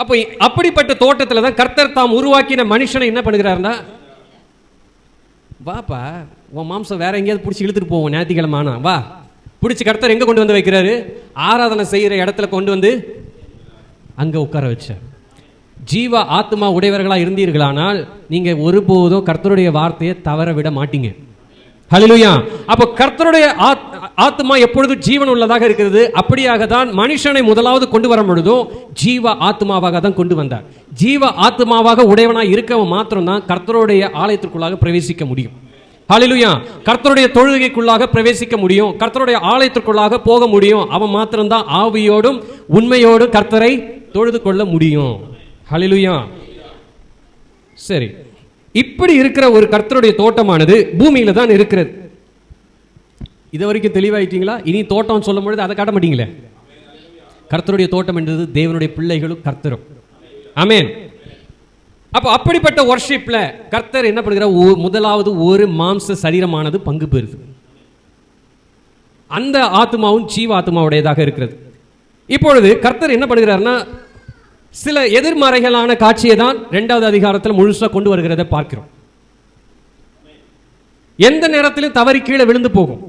அப்போ அப்படிப்பட்ட தோட்டத்தில் தான் கர்த்தர் தாம் உருவாக்கின மனுஷனை என்ன பண்ணுகிறாருன்னா, வாப்பா உன் மாம்சம் வேற எங்கேயாவது பிடிச்சி இழுத்துட்டு போவோம், ஞாயிற்றுக்கிழமை ஆனா வா. பிடிச்சி கர்த்தர் எங்கே கொண்டு வந்து வைக்கிறாரு, ஆராதனை செய்கிற இடத்துல கொண்டு வந்து அங்கே உட்கார வச்சார். ஜீவ ஆத்மா உடையவர்களாக இருந்தீர்களானால் நீங்கள் ஒருபோதும் கர்த்தருடைய வார்த்தையை தவற விட மாட்டீங்க. ஹல்லேலூயா. அப்போ கர்த்தருடைய ஆத்மா எப்பொழுதும் ஜீவன் உள்ளதாக இருக்கிறது. அப்படியாக தான் மனுஷனை முதலாவது கொண்டு வரும் பொழுதும் ஜீவ ஆத்மாவாக தான் கொண்டு வந்தார். ஜீவ ஆத்மாவாக உடையவனாக இருக்கவன் மாத்திரம்தான் கர்த்தருடைய ஆலயத்திற்குள்ளாக பிரவேசிக்க முடியும். ஹல்லேலூயா. கர்த்தருடைய தொழுகைக்குள்ளாக பிரவேசிக்க முடியும், கர்த்தருடைய ஆலயத்திற்குள்ளாக போக முடியும். அவன் மாத்திரம்தான் ஆவியோடும் உண்மையோடும் கர்த்தரை தொழுது கொள்ள முடியும். ஹல்லேலூயா. சரி, இப்படி இருக்கிற ஒரு கர்த்தருடைய தோட்டமானது பூமியில தான் இருக்கிறது. இது வரைக்கும் தெளிவாயிட்டீங்களா? இனி தோட்டம் சொல்லும் பொழுது அதை காட்ட மாட்டீங்களே. கர்த்தருடைய தோட்டம் என்றது தேவனுடைய பிள்ளைகளும் கர்த்தரும். ஆமென். அப்போ அப்படிப்பட்ட வர்ஷிப்ல கர்த்தர் என்ன பண்ணுகிறார், முதலாவது ஒரு மாம்ச சரீரமானது பங்கு பெறுது. அந்த ஆத்மாவும் ஜீவ ஆத்மாவுடையதாக இருக்கிறது. இப்பொழுது கர்த்தர் என்ன பண்ணுகிறார்னா சில எதிர்மறைகளான காட்சியை தான் 2வது அதிகாரத்தில் முழுசா கொண்டு வருகிறதை பார்க்கிறோம். எந்த நேரத்திலும் தவறி கீழே விழுந்து போகும்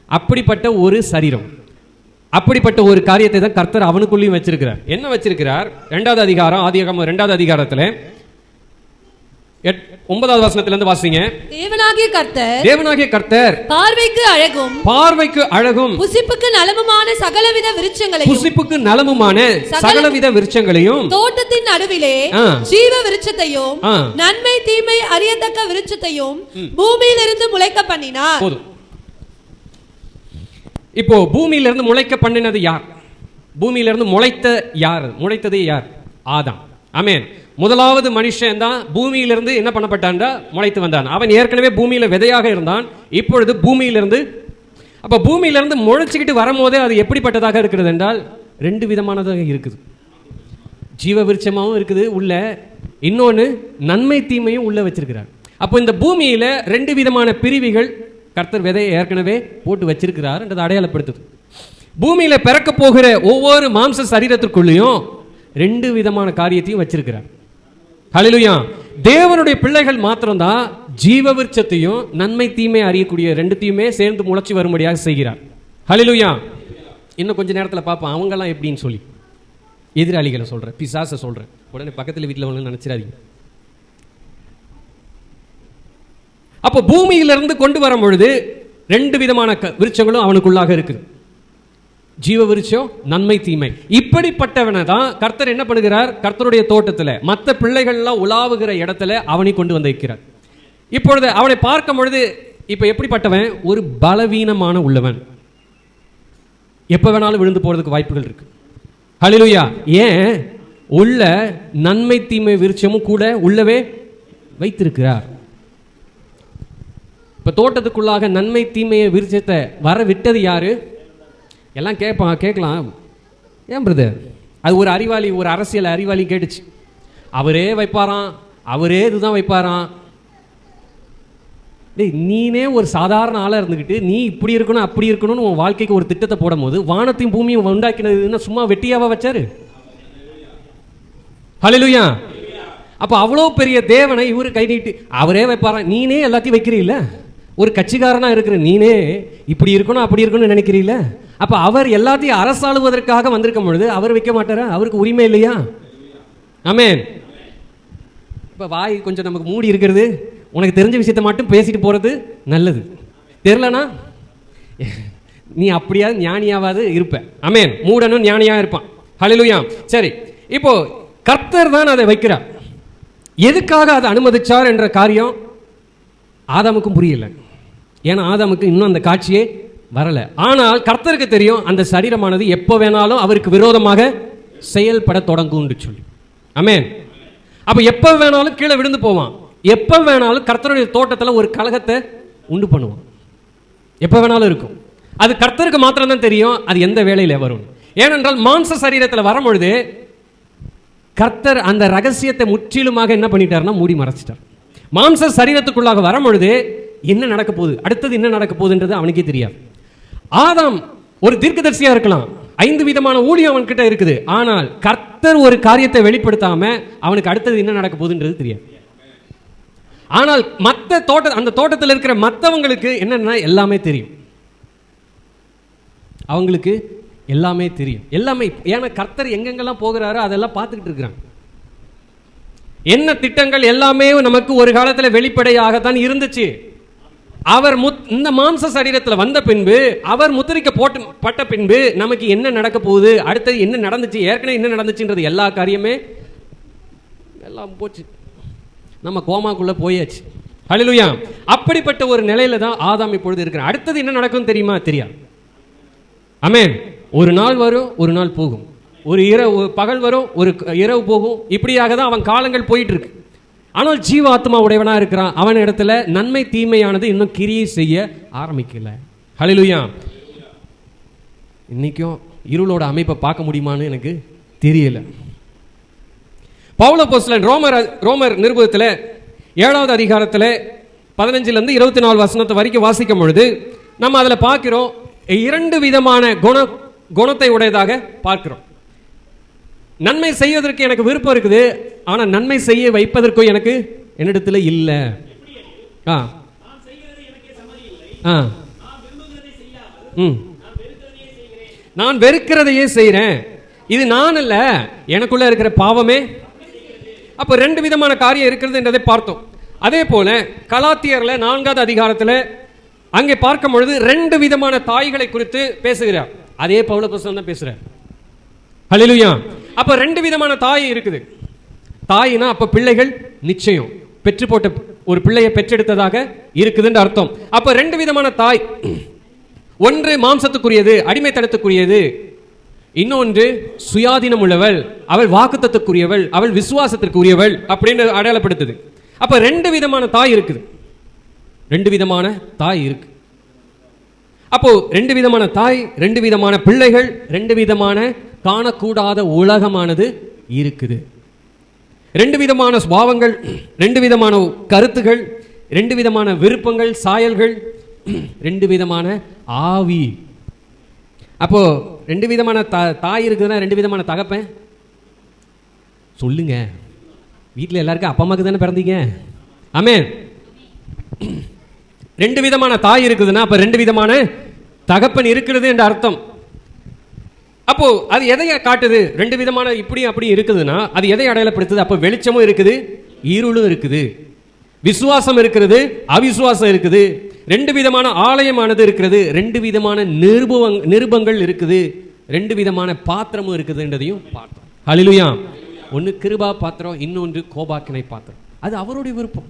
அப்படிப்பட்ட ஒரு சரீரம், அப்படிப்பட்ட ஒரு காரியத்தை தான் கர்த்தர் அவனுக்குள்ளேயும் வச்சிருக்கிறார். என்ன வச்சிருக்கிறார்? 2வது அதிகாரம், ஆதியாகமம் 2வது அதிகாரத்தில் 9வது வசனத்திலிருந்து வாசிங்க. தேவனாகிய கர்த்தர் பார்வைக்கு அழகும் புசிப்புக்கு நலமுமான சகலவித விருட்சங்களையும் தோட்டத்தின் நடுவிலே ஜீவ விருட்சத்தையும் நன்மை தீமை அறியத்தக்க விருட்சத்தையும் பூமியிலிருந்து முளைக்க பண்ணினார். போதும். இப்போ பூமியிலிருந்து முளைக்க பண்ணினது யார்? பூமியிலிருந்து முளைத்தது யார்? ஆதாம். ஆமென். முதலாவது மனுஷன் தான் பூமியிலிருந்து என்ன பண்ணப்பட்டான், முளைத்து வந்தான். அவன் ஏற்கனவே பூமியில விதையாக இருந்தான். இப்பொழுது பூமியிலிருந்து, அப்ப பூமியிலிருந்து முளைச்சுக்கிட்டு வரும்போதே அது எப்படிப்பட்டதாக இருக்கிறது என்றால் 2 விதமானதாக இருக்குது. ஜீவ விருட்சமாகவும் இருக்குது உள்ள, இன்னொன்று நன்மை தீமையும் உள்ள வச்சிருக்கிறார். அப்போ இந்த பூமியில 2 விதமான பிரிவுகள் கர்த்தர் விதையை ஏற்கனவே போட்டு வச்சிருக்கிறார் என்றதை அடையாளப்படுத்துது. பூமியில பிறக்க போகிற ஒவ்வொரு மாம்ச சரீரத்திற்குள்ளேயும் 2 விதமான காரியத்தையும் வச்சிருக்கிறார். ஹல்லேலூயா. தேவனுடைய பிள்ளைகள் மாத்திரம்தான் ஜீவ விருட்சத்தையும் நன்மை தீமை அறியக்கூடிய 2த்தையுமே சேர்ந்து முளைச்சி வரும்படியாக செய்கிறார். ஹல்லேலூயா. இன்னும் கொஞ்ச நேரத்தில் பார்ப்போம் அவங்கெல்லாம் எப்படின்னு சொல்லி. எதிராளிகளை சொல்றேன், பிசாசை சொல்றேன், உடனே பக்கத்தில் வீட்டில் ஒன்று நினைச்சிடாதீங்க. அப்போ பூமியிலிருந்து கொண்டு வரும் பொழுது 2 விதமான விருட்சங்களும் அவனுக்குள்ளாக இருக்குது. ஜீவ விருட்சம், நன்மை தீமை. இப்படிப்பட்டவனை தான் கர்த்தர் என்ன பண்ணுகிறார், கர்த்தருடைய தோட்டத்தில் மற்ற பிள்ளைகள்லாம் உலாவுகிற இடத்துல அவனை கொண்டு வந்து வைக்கிறார். இப்பொழுது அவனை பார்க்கும் பொழுது இப்ப எப்படிப்பட்டவன், ஒரு பலவீனமான உள்ளவன், எப்ப வேணாலும் விழுந்து போறதுக்கு வாய்ப்புகள் இருக்கு. ஹல்லேலூயா. ஏன்? உள்ள நன்மை தீமை விருட்சமும் கூட உள்ளவே வைத்திருக்கிறார். இப்ப தோட்டத்துக்குள்ளாக நன்மை தீமையை விருட்சத்தை வர விட்டது யாரு? எல்லாம் கேட்கலாம், ஏன் பிரதர் அது ஒரு அறிவாளி, ஒரு அரசியல் அறிவாளி கேட்டுச்சு, அவரே வைப்பாராம், அவரே இதுதான் வைப்பாராம். டேய், நீனே ஒரு சாதாரண ஆளா இருந்துக்கிட்டு நீ இப்படி இருக்கணும் அப்படி இருக்கணும்னு உன் வாழ்க்கைக்கு ஒரு திட்டத்தை போடும் போது வானத்தையும் பூமியும் உண்டாக்கினதுன்னா சும்மா வெட்டியாவா வச்சாரு? ஹல்லேலூயா. அப்ப அவ்வளோ பெரிய தேவனை இவரு கை நீட்டி அவரே வைப்பாரா? நீனே எல்லாத்தையும் வைக்கிறீல்ல, ஒரு கட்சிக்காரனா இருக்கிற நீனே இப்படி இருக்கணும் அப்படி இருக்கணும்னு நினைக்கிறீல்ல, அப்ப அவர் எல்லாத்தையும் அரசாளுவதற்காக வந்திருக்கும் பொழுது அவர் வைக்க மாட்டாரா? அவருக்கு உரிமை இல்லையா? ஆமென். இப்ப வாய் கொஞ்சம் நமக்கு மூடி இருக்கிறது, உனக்கு தெரிஞ்ச விஷயத்தை மட்டும் பேசிட்டு போறது நல்லது. தெரியலனா நீ அப்படியாவது ஞானியாவது இருப்ப. ஆமென். மூடனும் ஞானியா இருப்பான். ஹல்லேலூயா. சரி, இப்போ கர்த்தர் தான் அதை வைக்கிறார். எதுக்காக அதை அனுமதிச்சார் என்ற காரியம் ஆதாமுக்கும் புரியல. ஏன்னா ஆதாமுக்கு இன்னும் அந்த காட்சியே வரல. ஆனால் கர்த்தருக்கு தெரியும் அந்த சரீரமானது எப்போ வேணாலும் அவருக்கு விரோதமாக செயல்பட தொடங்கும் சொல்லி. ஆமென். அப்ப எப்ப வேணாலும் கீழே விழுந்து போவான், எப்ப வேணாலும் கர்த்தருடைய தோட்டத்தில் ஒரு கலகத்தை உண்டு பண்ணுவான், எப்ப வேணாலும் இருக்கும். அது கர்த்தருக்கு மாத்திரம் தான் தெரியும் அது எந்த வேளையில வரும். ஏனென்றால் மாம்ச சரீரத்தில் வரும்பொழுது கர்த்தர் அந்த ரகசியத்தை முற்றிலுமாக என்ன பண்ணிட்டார்னா மூடி மறைச்சிட்டார். மாம்ச சரீரத்துக்குள்ளாக வரும்பொழுது என்ன நடக்க போகுது, அடுத்தது என்ன நடக்க போகுதுன்றது அவனுக்கே தெரியாது. ஆதாம் ஒரு தீர்க்கதரிசியா இருக்கலாம், 5 விதமான ஊழியம் அவன் கிட்ட இருக்குது. ஆனால் கர்த்தர் ஒரு காரியத்தை வெளிப்படுத்தாம அவனுக்கு அடுத்தது என்ன நடக்க போகுதுன்றது தெரியாது. ஆனால் அந்த தோட்டத்தில் இருக்கிற மற்றவங்களுக்கு என்னன்னா எல்லாமே தெரியும், அவங்களுக்கு எல்லாமே தெரியும், எல்லாமே. ஏன்னா கர்த்தர் எங்கெங்கெல்லாம் போகிறாரோ அதெல்லாம் பார்த்துக்கிட்டு இருக்கிறாங்க. என்ன திட்டங்கள் எல்லாமே நமக்கு ஒரு காலத்தில் வெளிப்படையாகத்தான் இருந்துச்சு. அவர் இந்த மாம்ச சரீரத்தில் வந்த பின்பு, அவர் முத்திரிக்க பட்ட பின்பு நமக்கு என்ன நடக்க போகுது, அடுத்தது என்ன நடந்துச்சு, ஏற்கனவே என்ன நடந்துச்சுன்றது எல்லா காரியமே எல்லாம் போச்சு, நம்ம கோமாக்குள்ள போயாச்சு. ஹல்லேலூயா. அப்படிப்பட்ட ஒரு நிலையில தான் ஆதாம் இப்பொழுது இருக்கிறார். அடுத்தது என்ன நடக்கும் தெரியுமா? தெரியாது. ஆமென். ஒரு நாள் வரும், ஒரு நாள் போகும், ஒரு இரவு பகல் வரும், ஒரு இரவு போகும், இப்படியாக தான் அவன் காலங்கள் போயிட்டு இருக்கு. ஆனால் ஜீவ ஆத்மா உடையவனா இருக்கிறான். அவன் இடத்துல நன்மை தீமையானது இன்னும் கிரியை செய்ய ஆரம்பிக்கல. ஹல்லேலூயா. இன்னைக்கும் இருளோட அமைப்பை பார்க்க முடியுமான்னு எனக்கு தெரியல. பவுல் அப்போஸ்தலன் ரோமர் நிருபத்தில் 7வது அதிகாரத்தில் 15 24 வசனத்தை வரைக்கும் வாசிக்கும் பொழுது நம்ம அதில் பார்க்கிறோம் 2 விதமான குணத்தை உடையதாக பார்க்கிறோம். நன்மை செய்வதற்கு எனக்கு விருப்பம் இருக்குது, ஆனா நன்மை செய்ய வைப்பதற்கும் எனக்கு என்னிடத்துல இல்ல. நான் வெறுக்கிறதையே செய்றேன், இது நான் அல்ல, எனக்குள்ள இருக்கிற பாவமே. அப்ப 2 விதமான காரியம் இருக்கிறது என்றதை பார்த்தோம். அதே போல கலாத்தியர்ல 4வது அதிகாரத்தில் அங்கே பார்க்கும் பொழுது 2 விதமான தாய்களை குறித்து பேசுகிறார். அதே பவுல் அப்போஸ்தலன் தான் பேசுறார். ஹல்லேலூயா. அப்ப 2 விதமான தாய் இருக்குது. தாயினா அப்ப பிள்ளைகள் நிச்சயம் பெற்று போட்ட ஒரு பிள்ளையை பெற்றெடுத்ததாக இருக்குதுன்னு அர்த்தம். அப்ப 2 விதமான தாய், ஒன்று மாம்சத்துக்குரியது, அடிமைத்தனத்துக்குரியது, இன்னொன்று சுயாதீனம் உள்ளவள், அவள் வாக்குத்தத்தக்குரியவள், அவள் விசுவாசத்திற்குரியவள் அப்படின்னு அடையாளப்படுத்துது. அப்ப 2 விதமான தாய் இருக்குது, 2 விதமான தாய் இருக்கு. அப்போ 2 விதமான தாய், 2 விதமான பிள்ளைகள், 2 விதமான காணக்கூடாத உலகமானது இருக்குது, 2 விதமான சுபாவங்கள், 2 விதமான கருத்துகள், 2 விதமான விருப்பங்கள், சாயல்கள், 2 விதமான ஆவி. அப்போ 2 விதமான தாய் இருக்குதுன்னா 2 விதமான தகப்பன் சொல்லுங்க. வீட்டில் எல்லாருக்கும் அப்பா அம்மாக்கு தானே பிறந்தீங்க. ஆமென். 2 விதமான தாய் இருக்குதுன்னா அப்ப 2 விதமான தகப்பன் இருக்கிறது என்ற அர்த்தம். அப்போ அது எதை காட்டுது? 2 விதமான இப்படி அப்படி இருக்குதுன்னா அது எதை அடையாளப்படுத்துது? அப்போ வெளிச்சமும் இருக்குது, இருளும் இருக்குது, விசுவாசம் இருக்கிறது, அவிசுவாசம் இருக்குது, 2 விதமான ஆலயமானது இருக்கிறது, 2 விதமான நிருபங்கள் இருக்குது, 2 விதமான பாத்திரமும் இருக்குதுன்றதையும் பார்த்தோம். ஹல்லேலூயா. ஒன்று கிருபா பாத்திரம், இன்னொன்று கோபாக்கினை பாத்திரம். அது அவருடைய விருப்பம்.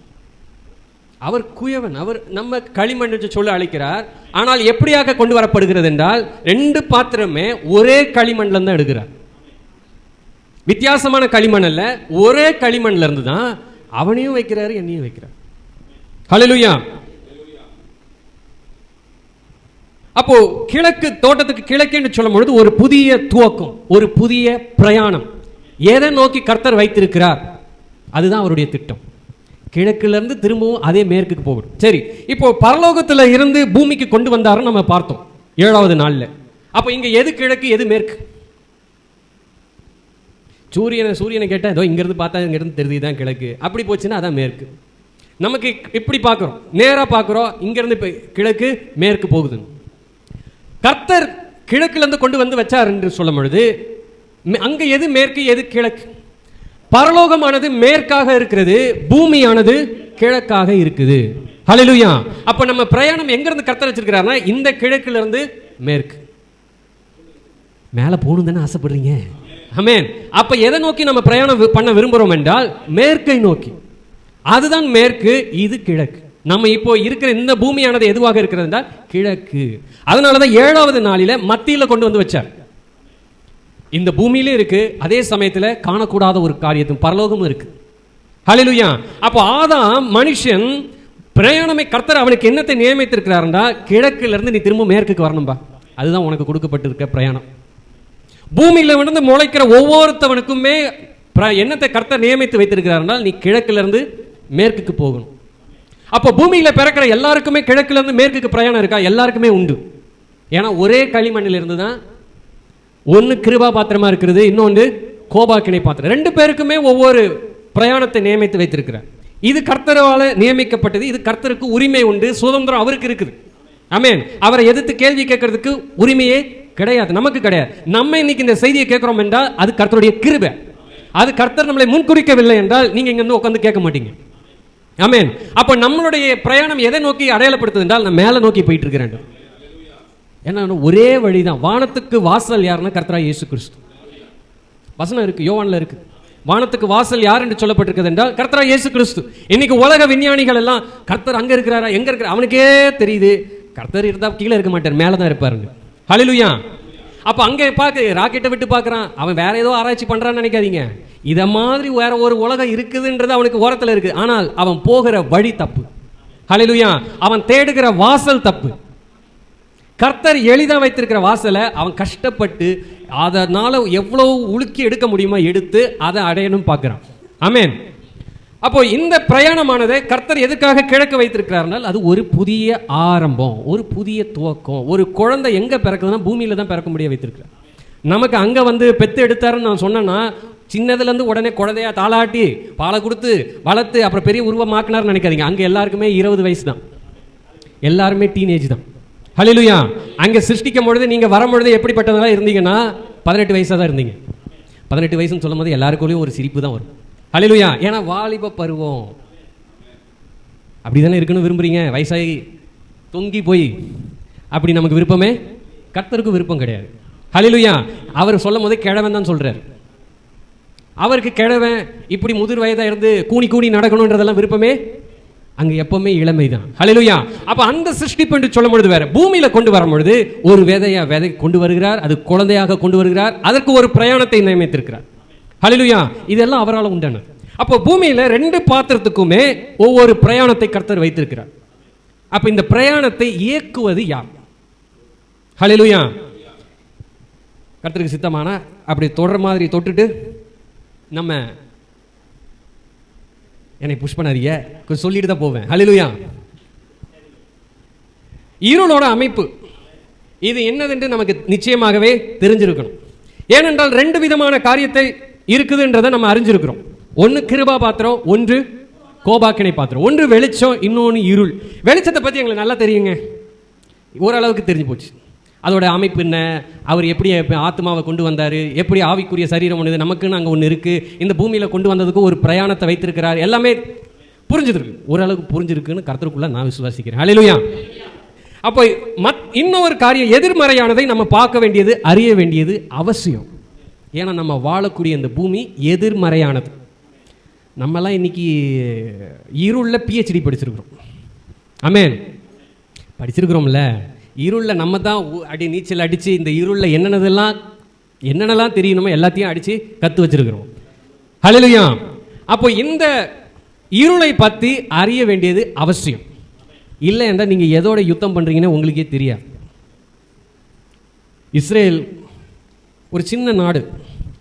அவர் குயவன், அவர் நம்ம களிமண் என்று சொல்ல அழைக்கிறார். ஆனால் எப்படியாக கொண்டு வரப்படுகிறது என்றால் 2 பாத்திரமே ஒரே களிமண்ல தான் எடுக்கிறார். வித்தியாசமான களிமண் அல்ல, ஒரே களிமண்ல இருந்து தான் அவனையும் வைக்கிறாரு, என்னையும் வைக்கிறார். ஹல்லேலூயா. அப்போ கிழக்கு தோட்டத்துக்கு கிழக்கு என்று சொல்லும் பொழுது ஒரு புதிய துவக்கம், ஒரு புதிய பிரயாணம். எதை நோக்கி கர்த்தர் வைத்திருக்கிறார்? அதுதான் அவருடைய திட்டம். கிழக்குல இருந்து திரும்பவும் அதே மேற்குக்கு போகணும். சரி, இப்போ பரலோகத்துல இருந்து பூமிக்கு கொண்டு வந்தாருன்னு நம்ம பார்த்தோம் 7வது நாள்ல. அப்ப இங்க எது கிழக்கு எது மேற்கு? சூரியனை கேட்டா ஏதோ இங்க இருந்து பார்த்தா இங்க இருந்து தெரியுதுதான் கிழக்கு, அப்படி போச்சுன்னா அதான் மேற்கு. நமக்கு இப்படி பார்க்கிறோம், நேரா பார்க்கிறோம், இங்க இருந்து கிழக்கு மேற்கு போகுது. கர்த்தர் கிழக்குல இருந்து கொண்டு வந்து வச்சார் என்று சொல்லும் பொழுது அங்க எது மேற்கு எது கிழக்கு? பரலோகமானது மேற்காக இருக்கிறது, பூமியானது கிழக்காக இருக்குது. ஹல்லேலூயா. அப்ப நம்ம பிரயாணம் எங்க இருந்து கர்த்தர் வச்சிருக்கிறாருன்னா இந்த கிழக்குல இருந்து மேற்கு. மேல போகணும் தானே ஆசைப்படுறீங்க? ஆமென். அப்ப எதை நோக்கி நம்ம பிரயாணம் பண்ண விரும்புறோம் என்றால் மேற்கை நோக்கி. அதுதான் மேற்கு, இது கிழக்கு. நம்ம இப்போ இருக்கிற இந்த பூமியானது எதுவாக இருக்கிறது என்றால் கிழக்கு. அதனாலதான் 7வது நாளில மத்தியில கொண்டு வந்து வச்சார். இந்த பூமியிலே இருக்கு, அதே சமயத்துல காணக்கூடாத ஒரு காரியத்தும் பரலோகமும் இருக்கு. ஹல்லேலூயா. அப்போ ஆதாம் மனுஷன் பிரயாணமே கர்த்தர் அவனுக்கு என்னத்தை நியமித்திருக்கிறாருன்னா கிழக்குல இருந்து நீ திரும்ப மேற்குக்கு வரணும்பா. அதுதான் உனக்கு கொடுக்கப்பட்டிருக்க பிரயாணம். பூமியில விழுந்து முளைக்கிற ஒவ்வொருத்தவனுக்குமே என்னத்தை கர்த்தர் நியமித்து வைத்திருக்கிறாருன்னா நீ கிழக்குல இருந்து மேற்குக்கு போகணும். அப்போ பூமியில பிறக்கிற எல்லாருக்குமே கிழக்குல இருந்து மேற்குக்கு பிரயாணம் இருக்கா? எல்லாருக்குமே உண்டு. ஏன்னா ஒரே களிமண்ணில் இருந்து தான் ஒன்னு கிருபா பாத்திரமா இருக்கிறது, இன்னொன்று கோபாக்கினை பாத்திரம். 2 பேருக்குமே ஒவ்வொரு பிரயாணத்தை நியமித்து வைத்திருக்கிறார். இது கர்த்தரால நியமிக்கப்பட்டது. இது கர்த்தருக்கு உரிமை உண்டு, சுதந்திரம் அவருக்கு இருக்குது. ஆமென். அவரை எதிர்த்து கேள்வி கேட்கறதுக்கு உரிமையே கிடையாது, நமக்கு கிடையாது. நம்ம இன்னைக்கு இந்த செய்தியை கேட்கிறோம் என்றால் அது கர்த்தருடைய கிருபை. அது கர்த்தர் நம்மளை முன்குறிக்கவில்லை என்றால் நீங்க இங்க வந்து உட்கார்ந்து கேட்க மாட்டீங்க. ஆமென். அப்ப நம்மளுடைய பிரயாணம் எதை நோக்கி அடையாளப்படுத்துது என்றால் நான் மேல நோக்கி போயிட்டு இருக்கிறேன். ஏன்னா ஒரே வழிதான். வானத்துக்கு வாசல் யாருன்னா கர்த்தராகிய இயேசு கிறிஸ்து. வசனம் இருக்கு, யோவான்ல இருக்கு. வானத்துக்கு வாசல் யார் என்று சொல்லப்பட்டிருக்கிறது என்றால் கர்த்தராகிய இயேசு கிறிஸ்து. இன்னைக்கு உலக விஞ்ஞானிகள் எல்லாம் கர்த்தர் அங்க இருக்கிறாரா எங்க இருக்கிறார் அவனுக்கே தெரியுது. கர்த்தர் இருந்தா கீழே இருக்க மாட்டார், மேலதான் இருப்பாருங்க. ஹல்லேலூயா. அப்ப அங்க பாக்க ராக்கெட்டை விட்டு பாக்குறான், அவன் வேற ஏதோ ஆராய்ச்சி பண்றான்னு நினைக்காதீங்க. இத மாதிரி வேற ஒரு உலகம் இருக்குதுன்றது அவனுக்கு ஓரத்துல இருக்கு. ஆனால் அவன் போகிற வழி தப்பு. ஹல்லேலூயா. அவன் தேடுகிற வாசல் தப்பு. கர்த்தர் எளிதா வைத்திருக்கிற வாசலை அவன் கஷ்டப்பட்டு அதனால எவ்வளவு உலுக்கி எடுக்க முடியுமா எடுத்து அதை அடையணும் பார்க்கிறான். ஆமென். அப்போ இந்த பிரயாணமானதை கர்த்தர் எதுக்காக கிழக்கு வைத்திருக்கிறார்னால் அது ஒரு புதிய ஆரம்பம், ஒரு புதிய துவக்கம். ஒரு குழந்தை எங்க பிறக்குதுன்னா பூமியில தான் பிறக்க முடிய வைத்திருக்கிறார். நமக்கு அங்க வந்து பெத்து எடுத்தாருன்னு நான் சொன்னேன்னா சின்னதுல இருந்து உடனே குழந்தையா தாளாட்டி பாலை கொடுத்து வளர்த்து அப்புறம் பெரிய உருவமாக்குனார்னு நினைக்காதீங்க. அங்க எல்லாருக்குமே 20 வயசு தான், எல்லாருமே டீனேஜ் தான். ஹல்லேலூயா. அங்க சிருஷ்டிக்கும் பொழுது நீங்க வரும்பொழுது எப்படிப்பட்டதா இருந்தீங்கன்னா 18 வயசா தான் இருந்தீங்க. 18 வயசுன்னு சொல்லும் போது எல்லாருக்குள்ளேயும் ஒரு சிரிப்பு தான் வரும். ஹல்லேலூயா. ஏன்னா வாலிப பருவம் அப்படிதானே இருக்குன்னு விரும்புறீங்க. வயசாகி தொங்கி போய் அப்படி நமக்கு விருப்பமே? கர்த்தருக்கு விருப்பம் கிடையாது. ஹல்லேலூயா. அவர் சொல்லும் போதே கிழவன் தான் சொல்றாரு. அவருக்கு கிழவன் இப்படி முதிர் வயதா இருந்து கூனி கூனி நடக்கணும்ன்றதெல்லாம் விருப்பமே அங்க எப்பவுமே இளமை தான். ஹல்லேலூயா. அப்ப அந்த சிருஷ்டிப்பு என்று சொல்லும் பொழுது வேற, பூமியில கொண்டு வரும் பொழுது ஒரு விதை கொண்டு வருகிறார், அது குழந்தையாக கொண்டு வருகிறார், அதற்கு ஒரு பிரயாணத்தை நியமித்திருக்கிறார். ஹல்லேலூயா. இதெல்லாம் அவரால் உண்டானது. அப்போ பூமியில 2 பாத்திரத்துக்குமே ஒவ்வொரு பிரயாணத்தை கர்த்தர் வைத்திருக்கிறார். அப்ப இந்த பிரயாணத்தை இயக்குவது யார்? ஹல்லேலூயா. கர்த்தருக்கு சித்தமான அப்படி தொடர மாதிரி தொட்டுட்டு நம்ம என்னை புஷ் பண்ணாதீங்க, கொஞ்சம் சொல்லிட்டு தான் போவேன். ஹல்லேலூயா. இருளோட அமைப்பு இது என்னதென்று நமக்கு நிச்சயமாகவே தெரிஞ்சிருக்கணும். ஏனென்றால் 2 விதமான காரியத்தை இருக்குதுன்றதை நம்ம அறிஞ்சிருக்கிறோம். ஒன்று கிருபா பாத்திரம், ஒன்று கோபாக்கினை பாத்திரம். ஒன்று வெளிச்சம், இன்னொன்று இருள். வெளிச்சத்தை பற்றி எங்களுக்கு நல்லா தெரியுங்க, ஓரளவுக்கு தெரிஞ்சு போச்சு. அதோட அமைப்பு என்ன, அவர் எப்படி ஆத்மாவை கொண்டு வந்தார், எப்படி ஆவிக்குரிய சரீரம் ஒன்று நமக்குன்னு அங்கே ஒன்று இருக்குது, இந்த பூமியில் கொண்டு வந்ததுக்கு ஒரு பிரயாணத்தை வைத்திருக்கிறார், எல்லாமே புரிஞ்சுருக்கு. ஓரளவுக்கு புரிஞ்சிருக்குன்னு கர்த்தருக்குள்ள நான் விசுவாசிக்கிறேன். ஹல்லேலூயா. அப்போ இன்னொரு காரியம் எதிர்மறையானதை நம்ம பார்க்க வேண்டியது, அறிய வேண்டியது அவசியம். ஏன்னா நம்ம வாழக்கூடிய இந்த பூமி எதிர்மறையானது. நம்மலாம் இன்னைக்கு இருளில் PhD படிச்சிருக்கிறோம். ஆமென். படிச்சிருக்கிறோம்ல. இருளில் நம்ம தான் அடி நீச்சல் அடித்து இந்த இருளில் என்னென்னலாம் தெரியணுமோ எல்லாத்தையும் அடித்து கற்று வச்சிருக்கிறோம். ஹல்லேலூயா. அப்போ இந்த இருளை பற்றி அறிய வேண்டியது அவசியம். இல்லை என்றால் நீங்கள் எதோட யுத்தம் பண்ணுறீங்கன்னு உங்களுக்கே தெரியாது. இஸ்ரேல் ஒரு சின்ன நாடு,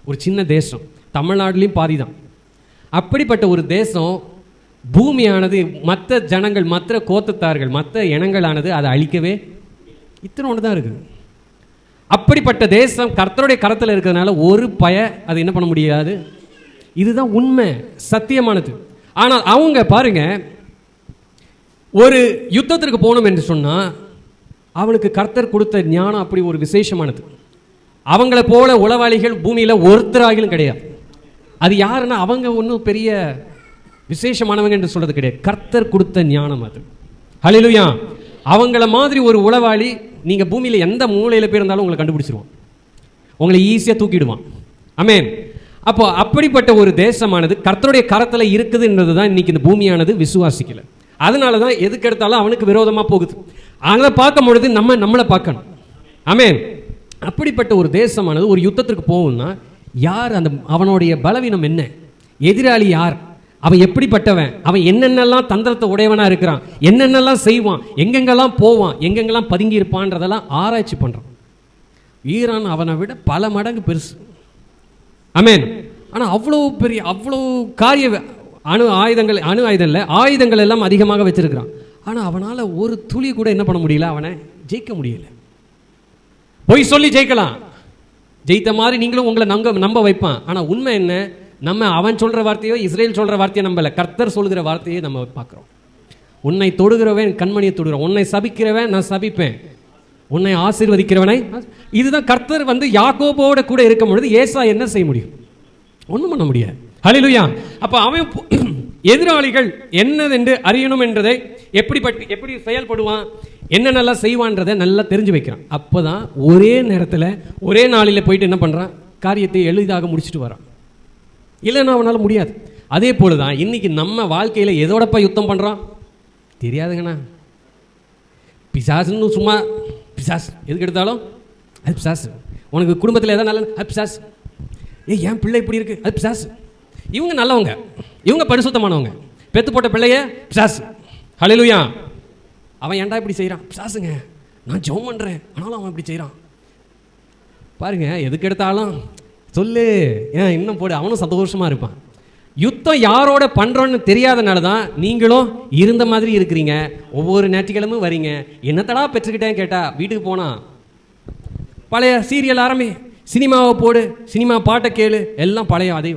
ஒரு சின்ன தேசம், தமிழ்நாடுலேயும் பாதி தான். அப்படிப்பட்ட ஒரு தேசம் பூமியானது மற்ற ஜனங்கள், மற்ற கோத்தத்தார்கள், மற்ற இனங்களானது அதை அழிக்கவே இத்தனோடு தான் இருக்குது. அப்படிப்பட்ட தேசம் கர்த்தருடைய கரத்தில் இருக்கிறதுனால ஒரு அதை என்ன பண்ண முடியாது. இதுதான் உண்மை, சத்தியமானது. ஆனால் அவங்க பாருங்க, ஒரு யுத்தத்திற்கு போகணும் என்று சொன்னால் அவனுக்கு கர்த்தர் கொடுத்த ஞானம் அப்படி ஒரு விசேஷமானது. அவங்கள போல உளவாளிகள் பூமியில் ஒருத்தராகிலும் கிடையாது. அது யாருன்னா அவங்க ஒன்றும் பெரிய விசேஷமானவங்க என்று சொல்றது கிடையாது. கர்த்தர் கொடுத்த ஞானம் அது. ஹல்லேலூயா. அவங்கள மாதிரி ஒரு உளவாளி நீங்கள் பூமியில் எந்த மூலையில் போய் இருந்தாலும் உங்களை கண்டுபிடிச்சிருவான், உங்களை ஈஸியாக தூக்கிடுவான். ஆமென். அப்போ அப்படிப்பட்ட ஒரு தேசமானது கர்த்தருடைய கரத்தில் இருக்குதுன்றது தான் இன்னைக்கு இந்த பூமியானது விசுவாசிக்கல. அதனால தான் எதுக்கு எடுத்தாலும் அவனுக்கு விரோதமாக போகுது. அதை பார்க்கும் பொழுது நம்மளை பார்க்கணும். ஆமென். அப்படிப்பட்ட ஒரு தேசமானது ஒரு யுத்தத்திற்கு போகும்னா யார், அந்த அவனுடைய பலவீனம் என்ன, எதிராளி யார், அவன் எப்படிப்பட்டவன், அவன் என்னென்னலாம் தந்திரத்தை உடையவனா இருக்கிறான், என்னென்னலாம் செய்வான், எங்கெங்கெல்லாம் போவான், எங்கெங்கெல்லாம் பதுங்கி இருப்பான்றதெல்லாம் ஆராய்ச்சி பண்றான். ஈரான் அவனை விட பல மடங்கு பெருசு. ஆமென். ஆனால் அவ்வளோ பெரிய, அவ்வளோ காரிய அணு ஆயுதங்கள் இல்லை, ஆயுதங்கள் எல்லாம் அதிகமாக வச்சிருக்கிறான். ஆனால் அவனால் ஒரு துளி கூட என்ன பண்ண முடியல, அவனை ஜெயிக்க முடியல. பொய் சொல்லி ஜெயிக்கலாம், ஜெயித்த மாதிரி நீங்களும் உங்களை நம்ப வைப்பான். ஆனால் உண்மை என்ன, நம்ம அவன் சொல்கிற வார்த்தையோ இஸ்ரேல் சொல்கிற வார்த்தையோ நம்பல, கர்த்தர் சொல்கிற வார்த்தையை நம்ம பார்க்குறோம். உன்னை தொடுகிறவன் கண்மணியை தொடுகிறவன், உன்னை சபிக்கிறவன் நான் சபிப்பேன், உன்னை ஆசீர்வதிக்கிறவனை. இதுதான் கர்த்தர் யாக்கோபோட கூட இருக்கும் பொழுது ஏசா என்ன செய்ய முடியும், ஒன்றும் பண்ண முடியாது. ஹல்லேலூயா. அப்போ அவன் எதிராளிகள் என்னதென்று அறியணும் என்றதை எப்படி செயல்படுவான், என்னென்னலாம் செய்வான்றதை நல்லா தெரிஞ்சு வைக்கிறான். அப்போ தான் ஒரே நேரத்தில் ஒரே நாளில் போயிட்டு என்ன பண்ணுறான், காரியத்தை எளிதாக முடிச்சுட்டு வரான். இல்லைன்னா அவனால் முடியாது. அதே போல தான் இன்னைக்கு நம்ம வாழ்க்கையில் எதோடப்பா யுத்தம் பண்ணுறான் தெரியாதுங்கண்ணா. பிசாசுன்னு சும்மா பிசாஸ் எதுக்கு எடுத்தாலும் அது பிசாசு. உனக்கு குடும்பத்தில் எதாவது நல்ல அது பிசாஸ், என் பிள்ளை இப்படி இருக்கு அது பிசாஸ். இவங்க நல்லவங்க, இவங்க பரிசுத்தமானவங்க, பெத்து போட்ட பிள்ளைய பிசாஸ். ஹல்லேலூயா. அவன் ஏன்டா இப்படி செய்கிறான், பிசாசுங்க, நான் ஜெபம் பண்ணுறேன் ஆனாலும் அவன் இப்படி செய்கிறான் பாருங்க. எதுக்கு எடுத்தாலும் சொல்லு, ஏன் இன்னும் போடு, அவனும் சந்தோஷமாக இருப்பான். யுத்தம் யாரோட பண்ணுறோன்னு தெரியாதனால தான் நீங்களும் இருந்த மாதிரி இருக்கிறீங்க. ஒவ்வொரு ஞாயிற்றுக்கிழமும் வரீங்க, என்னத்தடா பெற்றுக்கிட்டேன்னு கேட்டால் வீட்டுக்கு போனால் பழைய சீரியல் ஆரம்பி, சினிமாவை போடு, சினிமா பாட்டை கேளு, எல்லாம் பழைய அதே.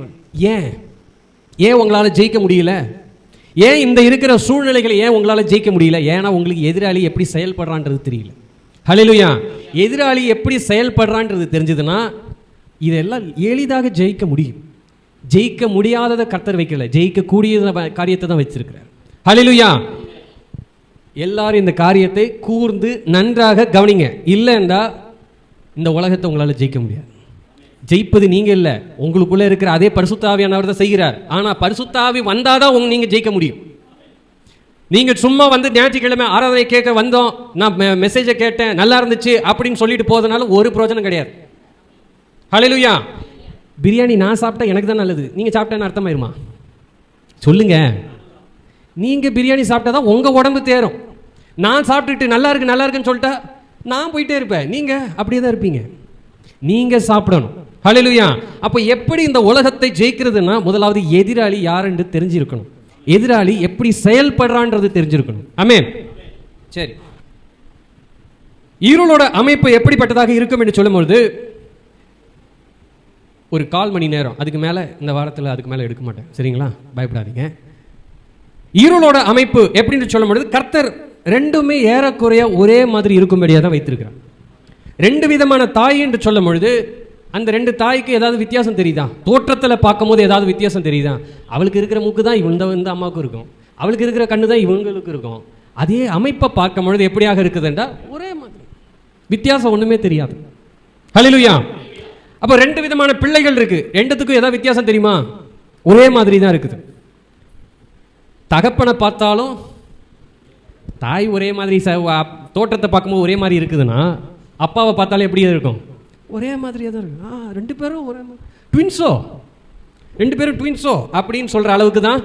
ஏன் உங்களால் ஜெயிக்க முடியல, ஏன் இந்த இருக்கிற சூழ்நிலைகளை ஏன் உங்களால் ஜெயிக்க முடியல, ஏன்னா உங்களுக்கு எதிராளி எப்படி செயல்படுறான்றது தெரியல. ஹல்லேலூயா. எதிராளி எப்படி செயல்படுறான்றது தெரிஞ்சதுன்னா இதெல்லாம் எளிதாக ஜெயிக்க முடியும். ஜெயிக்க முடியாததை கர்த்தர் வைக்கல, ஜெயிக்கக்கூடிய காரியத்தை தான் வச்சிருக்கிறார். ஹல்லேலூயா. எல்லாரும் இந்த காரியத்தை கூர்ந்து நன்றாக கவனிங்க. இல்லைன்றா இந்த உலகத்தை உங்களால் ஜெயிக்க முடியாது. ஜெயிப்பது நீங்க இல்லை, உங்களுக்குள்ள இருக்கிற அதே பரிசுத்த ஆவியானவர் தான் செய்கிறார். ஆனால் பரிசுத்த ஆவி வந்தாதான் நீங்க ஜெயிக்க முடியும். நீங்க சும்மா ஞாயிற்றுக்கிழமை ஆராதனை கேட்க வந்தோம், நான் மெசேஜை கேட்டேன் நல்லா இருந்துச்சு அப்படின்னு சொல்லிட்டு போறதுனால ஒரு பிரயோஜனம் கிடையாது. ஹல்லேலூயா. பிரியாணி நான் சாப்பிட்டா எனக்கு தான் நல்லது, நீங்க சாப்பிட்டேன்னு அர்த்தமாயிருமா சொல்லுங்க. நீங்க பிரியாணி சாப்பிட்டா தான் உங்க உடம்பு தேரும். நான் சாப்பிட்டுட்டு நல்லா இருக்குன்னு சொல்லிட்டா நான் போயிட்டே இருப்பேன், நீங்க அப்படியே தான் இருப்பீங்க. நீங்க சாப்பிடணும். ஹல்லேலூயா. அப்போ எப்படி இந்த உலகத்தை ஜெயிக்கிறதுனா முதலாவது எதிராளி யார் என்று தெரிஞ்சிருக்கணும், எதிராளி எப்படி செயல்படுறான்றது தெரிஞ்சிருக்கணும். ஆமென். சரி, இருளோட அமைப்பு எப்படிப்பட்டதாக இருக்கும் என்று சொல்லும்போது ஒரு 1/4 மணி நேரம், அதுக்கு மேலே இந்த வாரத்தில் அதுக்கு மேலே எடுக்க மாட்டேன், சரிங்களா, பயப்படாதீங்க. இருளோட அமைப்பு எப்படின்னு சொல்லும்போது கர்த்தர் ரெண்டுமே ஏறக்குறைய ஒரே மாதிரி இருக்கும்படியாக தான் வைத்திருக்கிறார். 2 விதமான தாய் என்று சொல்லும் பொழுது அந்த 2 தாய்க்கு ஏதாவது வித்தியாசம் தெரியுதா, தோற்றத்தில் பார்க்கும் போது ஏதாவது வித்தியாசம் தெரியுதா? அவளுக்கு இருக்கிற மூக்கு தான் இந்த அம்மாவுக்கும் இருக்கும், அவளுக்கு இருக்கிற கண்ணு தான் இவங்களுக்கு இருக்கும். அதே அமைப்பை பார்க்கும் பொழுது எப்படியாக இருக்குதுன்றா ஒரே மாதிரி, வித்தியாசம் ஒன்றுமே தெரியாது. ஹல்லேலூயா. அப்போ 2 விதமான பிள்ளைகள் இருக்கு, 2த்துக்கும் ஏதாவது வித்தியாசம் தெரியுமா? ஒரே மாதிரி தான் இருக்குது. தகப்பனை பார்த்தாலும் தாய் ஒரே மாதிரி, தோற்றத்தை பார்க்கும்போது ஒரே மாதிரி இருக்குதுன்னா அப்பாவை பார்த்தாலும் எப்படி இருக்கும்? ஒரே மாதிரியே தான் இருக்கு. 2 பேரும் ஒரே மாதிரி, ட்வின்ஸோ, 2 பேரும் ட்வின்ஸோ அப்படின்னு சொல்ற அளவுக்கு தான்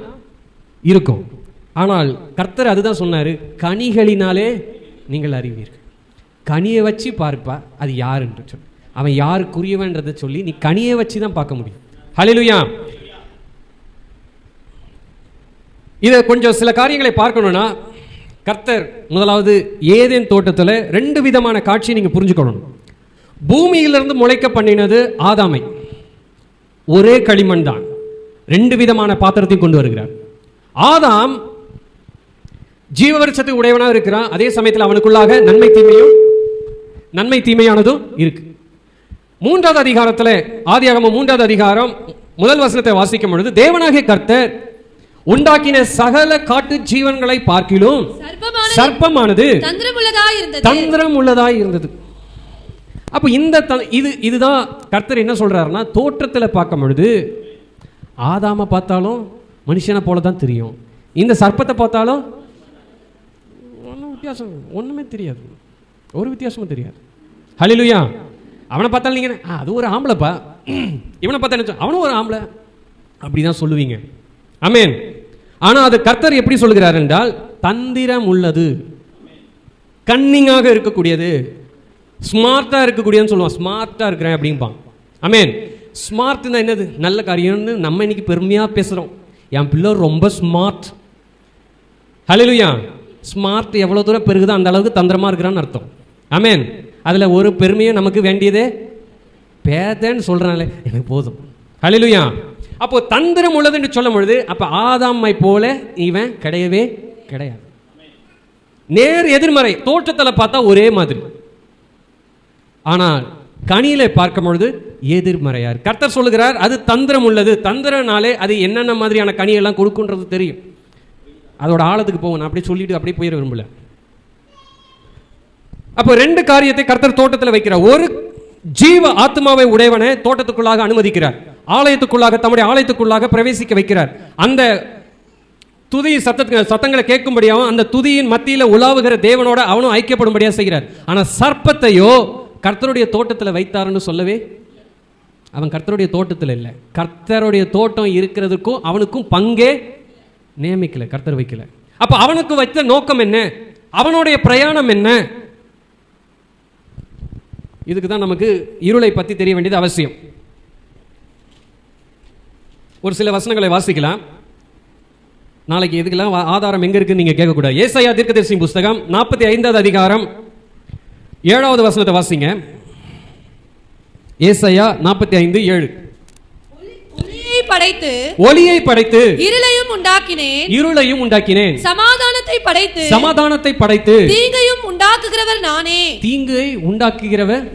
இருக்கும். ஆனால் கர்த்தர் அதுதான் சொன்னாரு, கனிகளினாலே நீங்கள் அறிவீர்கள். கனியை வச்சு பார்ப்பா அது யாருன்னு சொல்லி, அவன் யாருக்குரியவன்றதை சொல்லி நீ கனியை வச்சு தான் பார்க்க முடியும். ஹல்லேலூயா. இதை கொஞ்சம் சில காரியங்களை பார்க்கணும்னா, கர்த்தர் முதலாவது ஏதேன் தோட்டத்தில் 2 விதமான காட்சியை நீங்க புரிஞ்சுக்கணும். பூமியிலிருந்து முளைக்க பண்ணினது ஆதாமை, ஒரே களிமண் தான். 2 விதமான பாத்திரத்தையும் கொண்டு வருகிறார். ஆதாம் ஜீவவருஷத்துக்கு உடையவனாக இருக்கிறான். அதே சமயத்தில் அவனுக்குள்ளாக நன்மை தீமையானதும் இருக்கு. 3வது அதிகாரத்தில், ஆதியாகமம் 3வது அதிகாரம் 1 வசனத்தை வாசிக்கும் பொழுது, தேவனாகிய கர்த்தர் உண்டாக்கின சகல காட்டு ஜீவன்களை பார்க்கிலும் சர்ப்பமானது தந்திரம் உள்ளதாய் இருந்தது. அப்ப இதுதான் கர்த்தர் என்ன சொல்றாருன்னா, தோற்றத்தில் பார்க்கும் பொழுது ஆதாம பார்த்தாலும் மனுஷனை போல தான் தெரியும், இந்த சர்ப்பத்தை பார்த்தாலும் வித்தியாசம் ஒண்ணுமே தெரியாது, ஒரு வித்தியாசமும் தெரியாது. ஹல்லேலூயா. அவனை பார்த்தாலும் நீங்க அது ஒரு ஆம்பளைப்பா, இவனை பார்த்தா அவனும் ஒரு ஆம்பளை அப்படிதான் சொல்லுவீங்க. ஆமென். ஆனா அது கர்த்தர் எப்படி சொல்கிறார் என்றால், தந்திரம் உள்ளது, கன்னிங்காக இருக்கக்கூடியது, ஸ்மார்ட்டா இருக்கக்கூடியதுன்னு சொல்லுவான். ஸ்மார்ட்டா இருக்கிறேன் அப்படிம்பான். ஆமென். ஸ்மார்ட்னா என்னது? நல்ல காரியம்னு நம்ம இன்னைக்கு பெருமையா பேசுறோம். என் பிள்ளை ரொம்ப ஸ்மார்ட். ஹல்லேலூயா. ஸ்மார்ட் எவ்வளவு தூரம் பெருகுதோ அந்த அளவுக்கு தந்திரமா இருக்கிறான்னு அர்த்தம். ஆமென். அதுல ஒரு பெருமையும் நமக்கு வேண்டியதே, பேதன்னு சொல்றானே எனக்கு போதும். ஹல்லேலூயா. அப்போ தந்திரம் உள்ளது என்று சொல்லும் பொழுது, அப்ப ஆதாமை போல இவன் கிடையவே கிடையாது. நேர் எதிர்மறை. தோற்றத்தில் பார்த்தா ஒரே மாதிரி, ஆனால் கனியில பார்க்கும் பொழுது எதிர்மறையார். கர்த்தர் சொல்லுகிறார் அது தந்திரம் உள்ளது. தந்திரனாலே அது என்னென்ன மாதிரியான கனியெல்லாம் கொடுக்குன்றது தெரியும். அதோட ஆழத்துக்கு போகணும். அப்படி சொல்லிட்டு அப்படியே போயிட விரும்பல. அப்போ 2 காரியத்தை கர்த்தர் தோட்டத்தில் வைக்கிறார். ஒரு ஜீவ ஆத்மாவை உடையவனை தோட்டத்துக்குள்ளாக அனுமதிக்கிறார், ஆலயத்துக்குள்ளாக, தம்முடைய ஆலயத்துக்குள்ளாக பிரவேசிக்க வைக்கிறார். அந்த துதி சத்தங்களை கேட்கும்படியாகவும் அந்த துதியின் மத்தியில் உலாவுகிற தேவனோட அவனும் ஐக்கியப்படும்படியாக செய்கிறார். ஆனால் சர்ப்பத்தையோ கர்த்தருடைய தோட்டத்தில் வைத்தாருன்னு சொல்லவே, அவன் கர்த்தருடைய தோட்டத்தில் இல்லை. கர்த்தருடைய தோட்டம் இருக்கிறதுக்கும் அவனுக்கும் பங்கே நியமிக்கல, கர்த்தர் வைக்கல. அப்ப அவனுக்கு வைத்த நோக்கம் என்ன? அவனுடைய பிரயாணம் என்ன? இதுக்கு தான் நமக்கு இருளை பற்றி தெரிய வேண்டியது அவசியம். ஒரு சில வசனங்களை வாசிக்கலாம். நாளைக்கு இதுக்கெல்லாம் ஆதாரம் எங்க இருக்குன்னு நீங்க கேட்கக்கூடாது. ஏசாயா தீர்க்கதரிசியின் புஸ்தகம் 45வது அதிகாரம் 7வது வசனத்தை வாசிங்க. ஏசாயா 45:7. ஒளியை படைத்து இருளையும் உண்டாக்கினேன், சமாதானத்தை படைத்து தீங்கையும் உண்டாக்குகிறவர்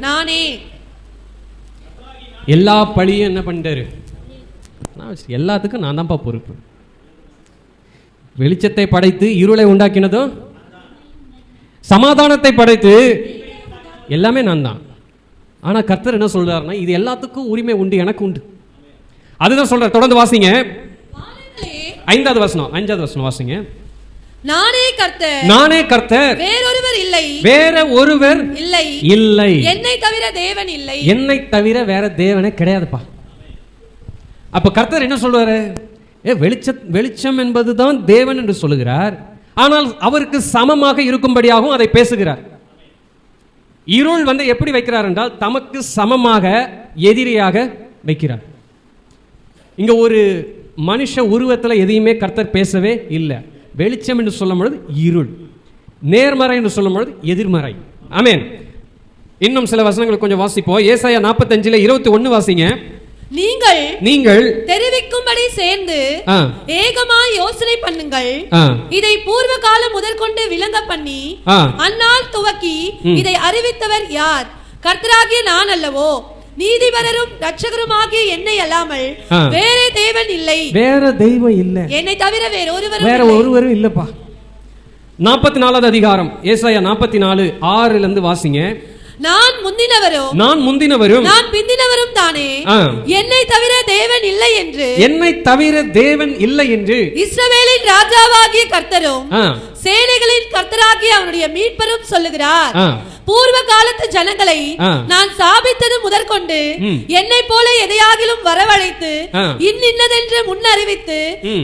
நானே. எல்லா பழியும் என்ன பண்ணிட்டாரு? எல்லாத்துக்கும் நான் தான்ப்பா பொறுப்பு. வெளிச்சத்தை படைத்து இருளை உண்டாக்கினதும், சமாதானத்தை படைத்து எல்லாமே நான் தான். ஆனா கர்த்தர் என்ன சொல்றாருன்னா, இது எல்லாத்துக்கும் உரிமை உண்டு, எனக்கு உண்டு. அதுதான் சொல்ற. தொடர்ந்து வாசிங்க. 5வது வசனம் வாசிங்க. நானே கர்த்தர், வேற ஒருவர் இல்லை, என்னை தவிர வேற தேவனே கிடையாதுப்பா. அப்ப கர்த்தர் என்ன சொல்றாரு? வெளிச்சம் என்பதுதான் தேவன் என்று சொல்லுகிறார். ஆனால் அவருக்கு சமமாக இருக்கும்படியாகவும் அதை பேசுகிறார். இருள் எப்படி வைக்கிறார் என்றால், தமக்கு சமமாக எதிரியாக வைக்கிறார். இங்க ஒரு மனுஷ உருவத்தில் எதையுமே கர்த்தர் பேசவே இல்லை. வெளிச்சம் என்று சொல்லும் பொழுது இருள், நேர்மறை என்று சொல்லும் பொழுது எதிர்மறை. ஆமென். இன்னும் சில வசனங்களை கொஞ்சம் வாசிப்போம். ஏசாயா 45:21 வாசிங்க. நீங்கள் தெரிவிக்கும்படி சேர்ந்து ஏகமாய் யோசனை பண்ணுங்கள், இதை பூர்வ காலம் முதற்கொண்டு விளங்க பண்ணி அந்நாள் துவக்கி இதை அறிவித்தவர் யார்? கர்த்தராகிய நான் அல்லவோ? நீதிபரரும் ரட்சகருமாகிய என்னை அல்லாமல் வேற தேவன் இல்லை, என்னை தவிர வேற ஒருவரும் இல்லப்பா. 44வது அதிகாரம் ஏசாயா 44:6 வாசிங்க. நான் முந்தினவரும் நான் பிந்தினவரும் தானே, என்னை தவிர தேவன் இல்லை என்று இஸ்ரவேலின் ராஜாவாகிய கர்த்தரும் சேனைகளின் கர்த்தராகிய அவருடைய மீட்பரும் சொல்லுகிறார். பூர்வ காலத்து ஜனங்களை நான் சாபித்தது முதற்கொண்டு என்னை போல எதையாகிலும் வரவழைத்து இன்னதென்று முன்னறிவித்து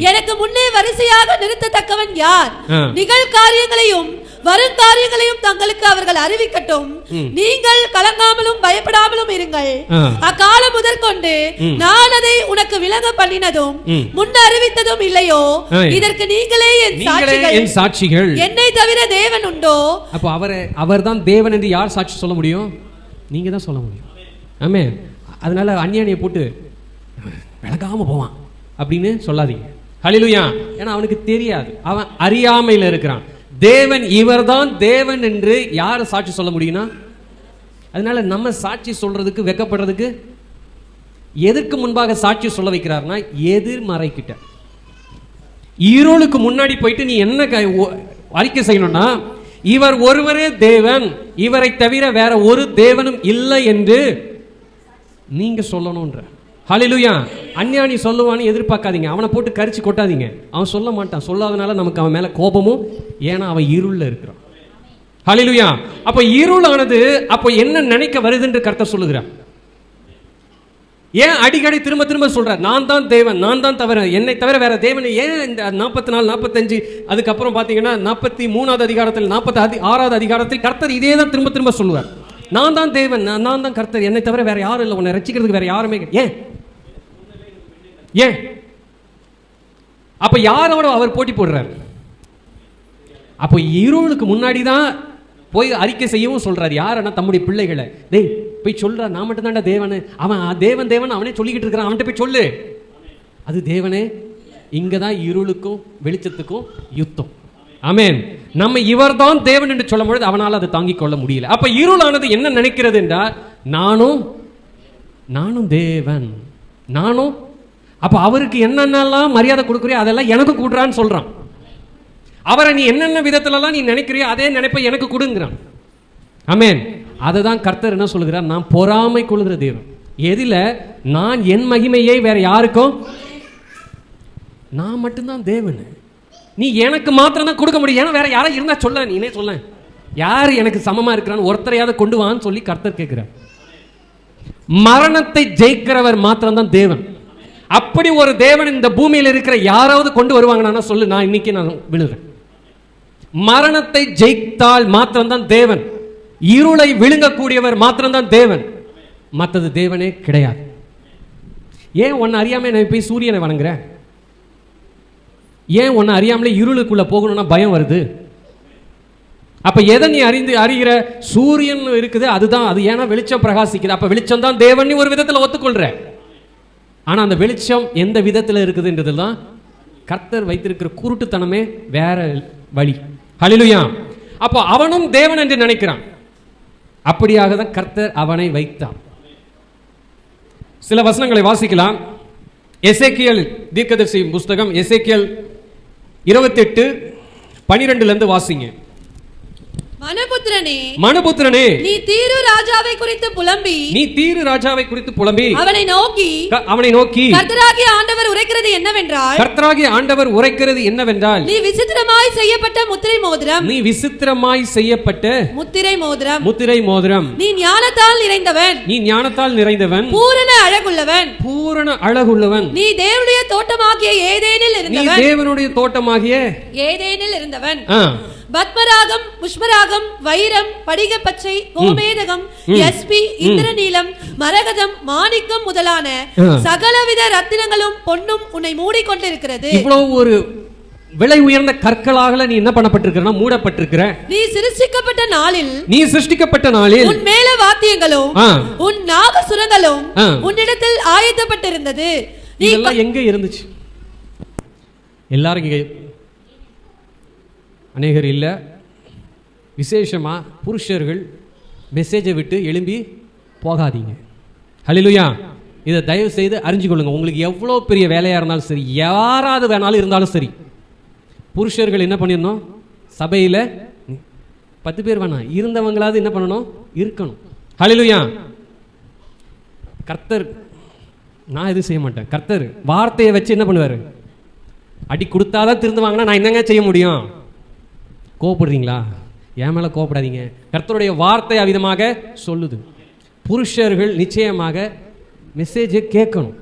எனக்கு முன்னே வரிசையாக நிறுத்தத்தக்கவன் யார்? நிகழ்காரியங்களையும் வரும் காரியங்களையும் தங்களுக்கு அவர்கள் அறிவிக்கட்டும். நீங்கள் கலங்காமலும் பயப்படாமலும் இருங்கள். அக்காலம் முதற்கொண்டு நான் அதை உனக்கு விளங்க பண்ணினதும் முன் அறிவித்ததும் இல்லையோ, இதற்கு நீங்களே என் சாட்சிகள். என்னை தவிர தேவன் உண்டோ? அப்போ அவர்தான் தேவன் என்று யார் சாட்சி சொல்ல முடியும்? நீங்க தான் சொல்ல முடியும். ஆமே. அதனால அந்நியனை போட்டு விளங்காம போவான் அப்படின்னு சொல்லாதீங்க. ஹல்லேலூயா. ஏன்னா அவனுக்கு தெரியாது, அவன் அறியாமையில் இருக்கிறான். தேவன் இவர்தான் தேவன் என்று யார் சாட்சி சொல்ல முடியும்னா, அதனால நம்ம சாட்சி சொல்றதுக்கு வெக்கப்படுறதுக்கு எதற்கு முன்பாக சாட்சி சொல்ல வைக்கிறார்னா, எதிர்மறை கிட்ட இருளுக்கு முன்னாடி போயிட்டு நீ என்ன அறிக்கை செய்யணும்னா, இவர் ஒருவரே தேவன், இவரை தவிர வேற ஒரு தேவனும் இல்லை என்று நீங்க சொல்லணும்ன்ற. ஹல்லேலூயா. அஞ்ஞானி சொல்லுவான்னு எதிர்பார்க்காதீங்க, அவனை போட்டு கரிச்சு கொட்டாதீங்க. அவன் சொல்ல மாட்டான், சொல்லாதனால நமக்கு அவன் மேல கோபமும், ஏன்னா அவன் இருள்ல இருக்கிறான். ஹல்லேலூயா. அப்ப இருளானது அப்ப என்ன நினைக்க வருது என்று கர்த்தர் சொல்லுகிறார். ஏன் அடிக்கடி திரும்ப திரும்ப சொல்றார், நான் தான் தேவன், நான் தான் தவிர, என்னை தவிர வேற தேவன்? ஏன் இந்த 44 45 அதுக்கப்புறம் பாத்தீங்கன்னா 43வது அதிகாரத்தில் 46வது அதிகாரத்தில் கர்த்தர் இதே தான் திரும்ப திரும்ப சொல்லுவார். நான் தான் தேவன், நான் தான் கர்த்தர், என்னை தவிர வேற யாரும் இல்லை, உன்னை ரட்சிக்கிறதுக்கு வேற யாருமே. ஏன் அப்ப யாரோட அவர் போட்டி போடுறார்? அப்போ இருளுக்கு முன்னாடி தான் போய் அறிக்கை செய்யவும் சொல்றாரு. யாருன்னா தம்முடைய பிள்ளைகளை, டேய் போய் சொல்ற, நான் மட்டும் தான்டா தேவன், அவன் தேவன் தேவன் அவனே சொல்லிக்கிட்டு இருக்கிறான், அவன்கிட்ட போய் சொல்லு. அது தேவனே. இங்கதான் இருளுக்கும் வெளிச்சத்துக்கும் யுத்தம். ஆமென். நம்ம இவர்தான் தேவன் என்று சொல்லும் பொழுது அவனால் அதை தாங்கிக் கொள்ள முடியல. அப்ப இருளானது என்ன நினைக்கிறது என்றால், நானும் தேவன், நானும். அப்ப அவருக்கு என்னென்னலாம் மரியாதை கொடுக்குறியோ அதெல்லாம் எனக்கு கூடுறான்னு சொல்றான். அவரை நீ என்னென்ன விதத்துலலாம் நீ நினைக்கிறியோ அதே நினைப்பை எனக்கு கொடுங்கிறான். ஆமென். அதுதான் கர்த்தர் என்ன சொல்லுகிறார், நான் பொறாமை கொள்கிற தேவன். எதில? நான் என் மகிமையை வேற யாருக்கும், நான் மட்டும்தான் தேவன், நீ எனக்கு மாத்திரம் தான் கொடுக்க முடியும். ஏன்னா வேற யாரும் இருந்தா சொல்ல, நீனே சொல்ல, யாரு எனக்கு சமமா இருக்கிறான்னு ஒருத்தரையாவது கொண்டு வான்னு சொல்லி கர்த்தர் கேட்கிறார். மரணத்தை ஜெயிக்கிறவர் மாத்திரம் தான் தேவன். அப்படி ஒரு தேவன் இந்த பூமியில் இருக்கிற யாராவது கொண்டு வருவாங்கன்னா சொல்லு, நான் இன்னைக்கு நான் விழுறேன். மரணத்தை ஜெயித்தால் மாத்திரம்தான் தேவன். இருளை விழுங்கக்கூடியவர் மாத்திரம்தான் தேவன், மற்றது தேவனே கிடையாது. ஏன் உன்னை அறியாம நான் போய் சூரியனை வணங்குறேன்? ஏன் உன்னை அறியாமலே இருளுக்குள்ள போகணும்னா பயம் வருது? அப்ப எதை நீ அறிகிற? சூரியன் இருக்குது, அதுதான் அது. ஏன்னா வெளிச்சம் பிரகாசிக்குது, அப்ப வெளிச்சம் தான் தேவன் நீ ஒரு விதத்தில் ஒத்துக்கொள்ற. ஆனா அந்த வெளிச்சம் எந்த விதத்தில் இருக்குதுன்றதுதான் கர்த்தர் வைத்திருக்கிற குருட்டுத்தனமே வேற வழி. ஹல்லேலூயா. அப்போ அவனும் தேவன் என்று நினைக்கிறான். அப்படியாக தான் கர்த்தர் அவனை வைத்தான். சில வசனங்களை வாசிக்கலாம். எசேக்கியேல் தீர்க்கதரிசி புஸ்தகம், எசேக்கியேல் 28:12 வாசிங்க. மனுபுத்திரனே, நீ தீரு ராஜாவை குறித்து புலம்பி அவனை நோக்கி கர்த்தராகிய ஆண்டவர் உரைக்கிறது என்னவென்றால், நீ விசித்திரமாய் செய்யப்பட்ட முத்திரை மோதிரம், நீ ஞானத்தால் நிறைந்தவன், பூரண அழகுள்ளவன், நீ தேவனுடைய தோட்டமாகிய ஏதேனில் இருந்தவன், பத்மராகம், புஷ்பராகம், வைரம், படிக பச்சை, கோமேதகம், யஸ்பி, இந்திரநீலம், மரகதம், மாணிக்கம் முதலான சகலவித ரத்தினங்களும் பொன்னும் உன்னை மூடிக்கொண்டிருக்கிறது. இவ்வளவு ஒரு விலை உயர்ந்த கற்களாக நீ என்ன பண்ணப்பட்டிருக்கிற? மூடப்பட்டிருக்கிற. நீ சிருஷ்டிக்கப்பட்ட நாளில் உன் மேல வாத்தியங்களும் உன் நாகசுரங்களும் உன்னிடத்தில் ஆயத்தப்பட்டிருந்தது. இதெல்லாம் எங்க இருந்துச்சு? எல்லாரும் இங்க அநேகர் இல்லை. விசேஷமா புருஷர்கள் மெசேஜை விட்டு எழும்பி போகாதீங்க. ஹல்லேலூயா. இதை தயவு செய்து அறிஞ்சு கொள்ளுங்க. உங்களுக்கு எவ்வளோ பெரிய வேலையாக இருந்தாலும் சரி, யாராவது வேணாலும் இருந்தாலும் சரி, புருஷர்கள் என்ன பண்ணிடணும்? சபையில் 10 பேர் வேணாம், இருந்தவங்களாவது என்ன பண்ணணும்? இருக்கணும். ஹல்லேலூயா. கர்த்தர், நான் எதுவும் செய்ய மாட்டேன், கர்த்தர் வார்த்தையை வச்சு என்ன பண்ணுவார்? அடி கொடுத்தாதான் திருந்துவாங்கன்னா நான் என்னங்க செய்ய முடியும்? கோபப்படுறீங்களா? என் மேலே கோபப்படாதீங்க. கர்த்தருடைய வார்த்தை அவ்விதமாக சொல்லுது. புருஷர்கள் நிச்சயமாக மெசேஜை கேட்கணும்.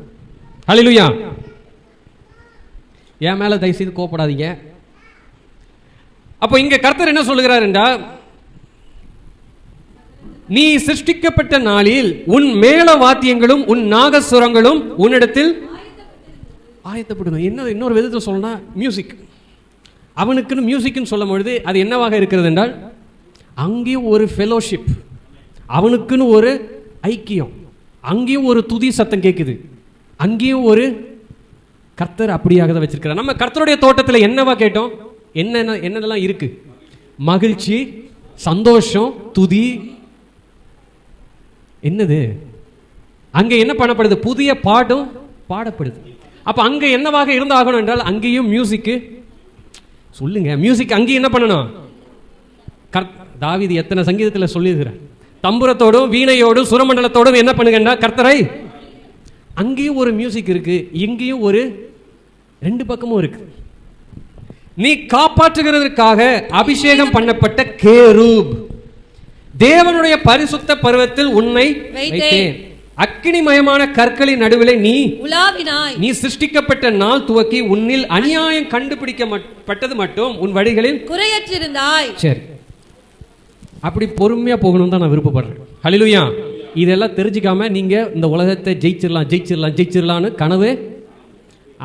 அப்போ இங்க கர்த்தர் என்ன சொல்லுகிறார் என்றால், நீ சிருஷ்டிக்கப்பட்ட நாளில் உன் மேள வாத்தியங்களும் உன் நாகசுரங்களும் உன்னிடத்தில் ஆயத்தப்படும். என்ன இன்னொரு விதத்தில் சொல்லணும்னா மியூசிக், அவனுக்குன்னு மியூசிக்னு சொல்லும் பொழுது அது என்னவாக இருக்கிறது என்றால், அங்கேயும் ஒரு ஃபெலோஷிப், அவனுக்குன்னு ஒரு ஐக்கியம், அங்கேயும் ஒரு துதி சத்தம் கேட்குது, அங்கேயும் ஒரு கர்த்தர் அப்படியாக தான் வச்சிருக்கிறார். நம்ம கர்த்தருடைய தோட்டத்தில் என்னவா கேட்டோம்? என்னென்னலாம் இருக்கு? மகிழ்ச்சி, சந்தோஷம், துதி. என்னது அங்க என்ன பண்ணப்படுது? புதிய பாட்டும் பாடப்படுது. அப்ப அங்க என்னவாக இருந்தாகணும் என்றால், அங்கேயும் மியூசிக். சொல்லுங்க, மியூசிக் அங்கேயும் என்ன பண்ணணும்? தாவீது எத்தனை சங்கீதத்தில் சொல்லியிருக்கிறார், தம்புரத்தோடும் வீணையோடும் சுரமண்டலத்தோடும் என்ன பண்ணுங்கன்னா கர்த்தரை. அங்கேயும் ஒரு மியூசிக் இருக்கு, இங்கேயும் ஒரு, ரெண்டு பக்கமும் இருக்கு. நீ காப்பாற்றுகிறதற்காக அபிஷேகம் பண்ணப்பட்ட கேரூப், தேவனுடைய பரிசுத்த பர்வத்தில் உன்னை வைத்தேன், அக்கினிமயமான கற்களின் நடுவிலே நீ உலாவினாய், நீ சிருஷ்டிக்கப்பட்ட நாள் துவக்கி உன்னில் அநியாயம் கண்டுபிடிக்கப்பட்டது மட்டும் உன் வழிகளில் குறையற்றிருந்தாய். சரி, அப்படி பொறுமையா போகணும் தான் நான் விருப்பப்படுறேன். ஹல்லேலூயா. இதெல்லாம் தெரிஞ்சுக்காம நீங்க இந்த உலகத்தை ஜெயிச்சிடலாம்னு கனவு,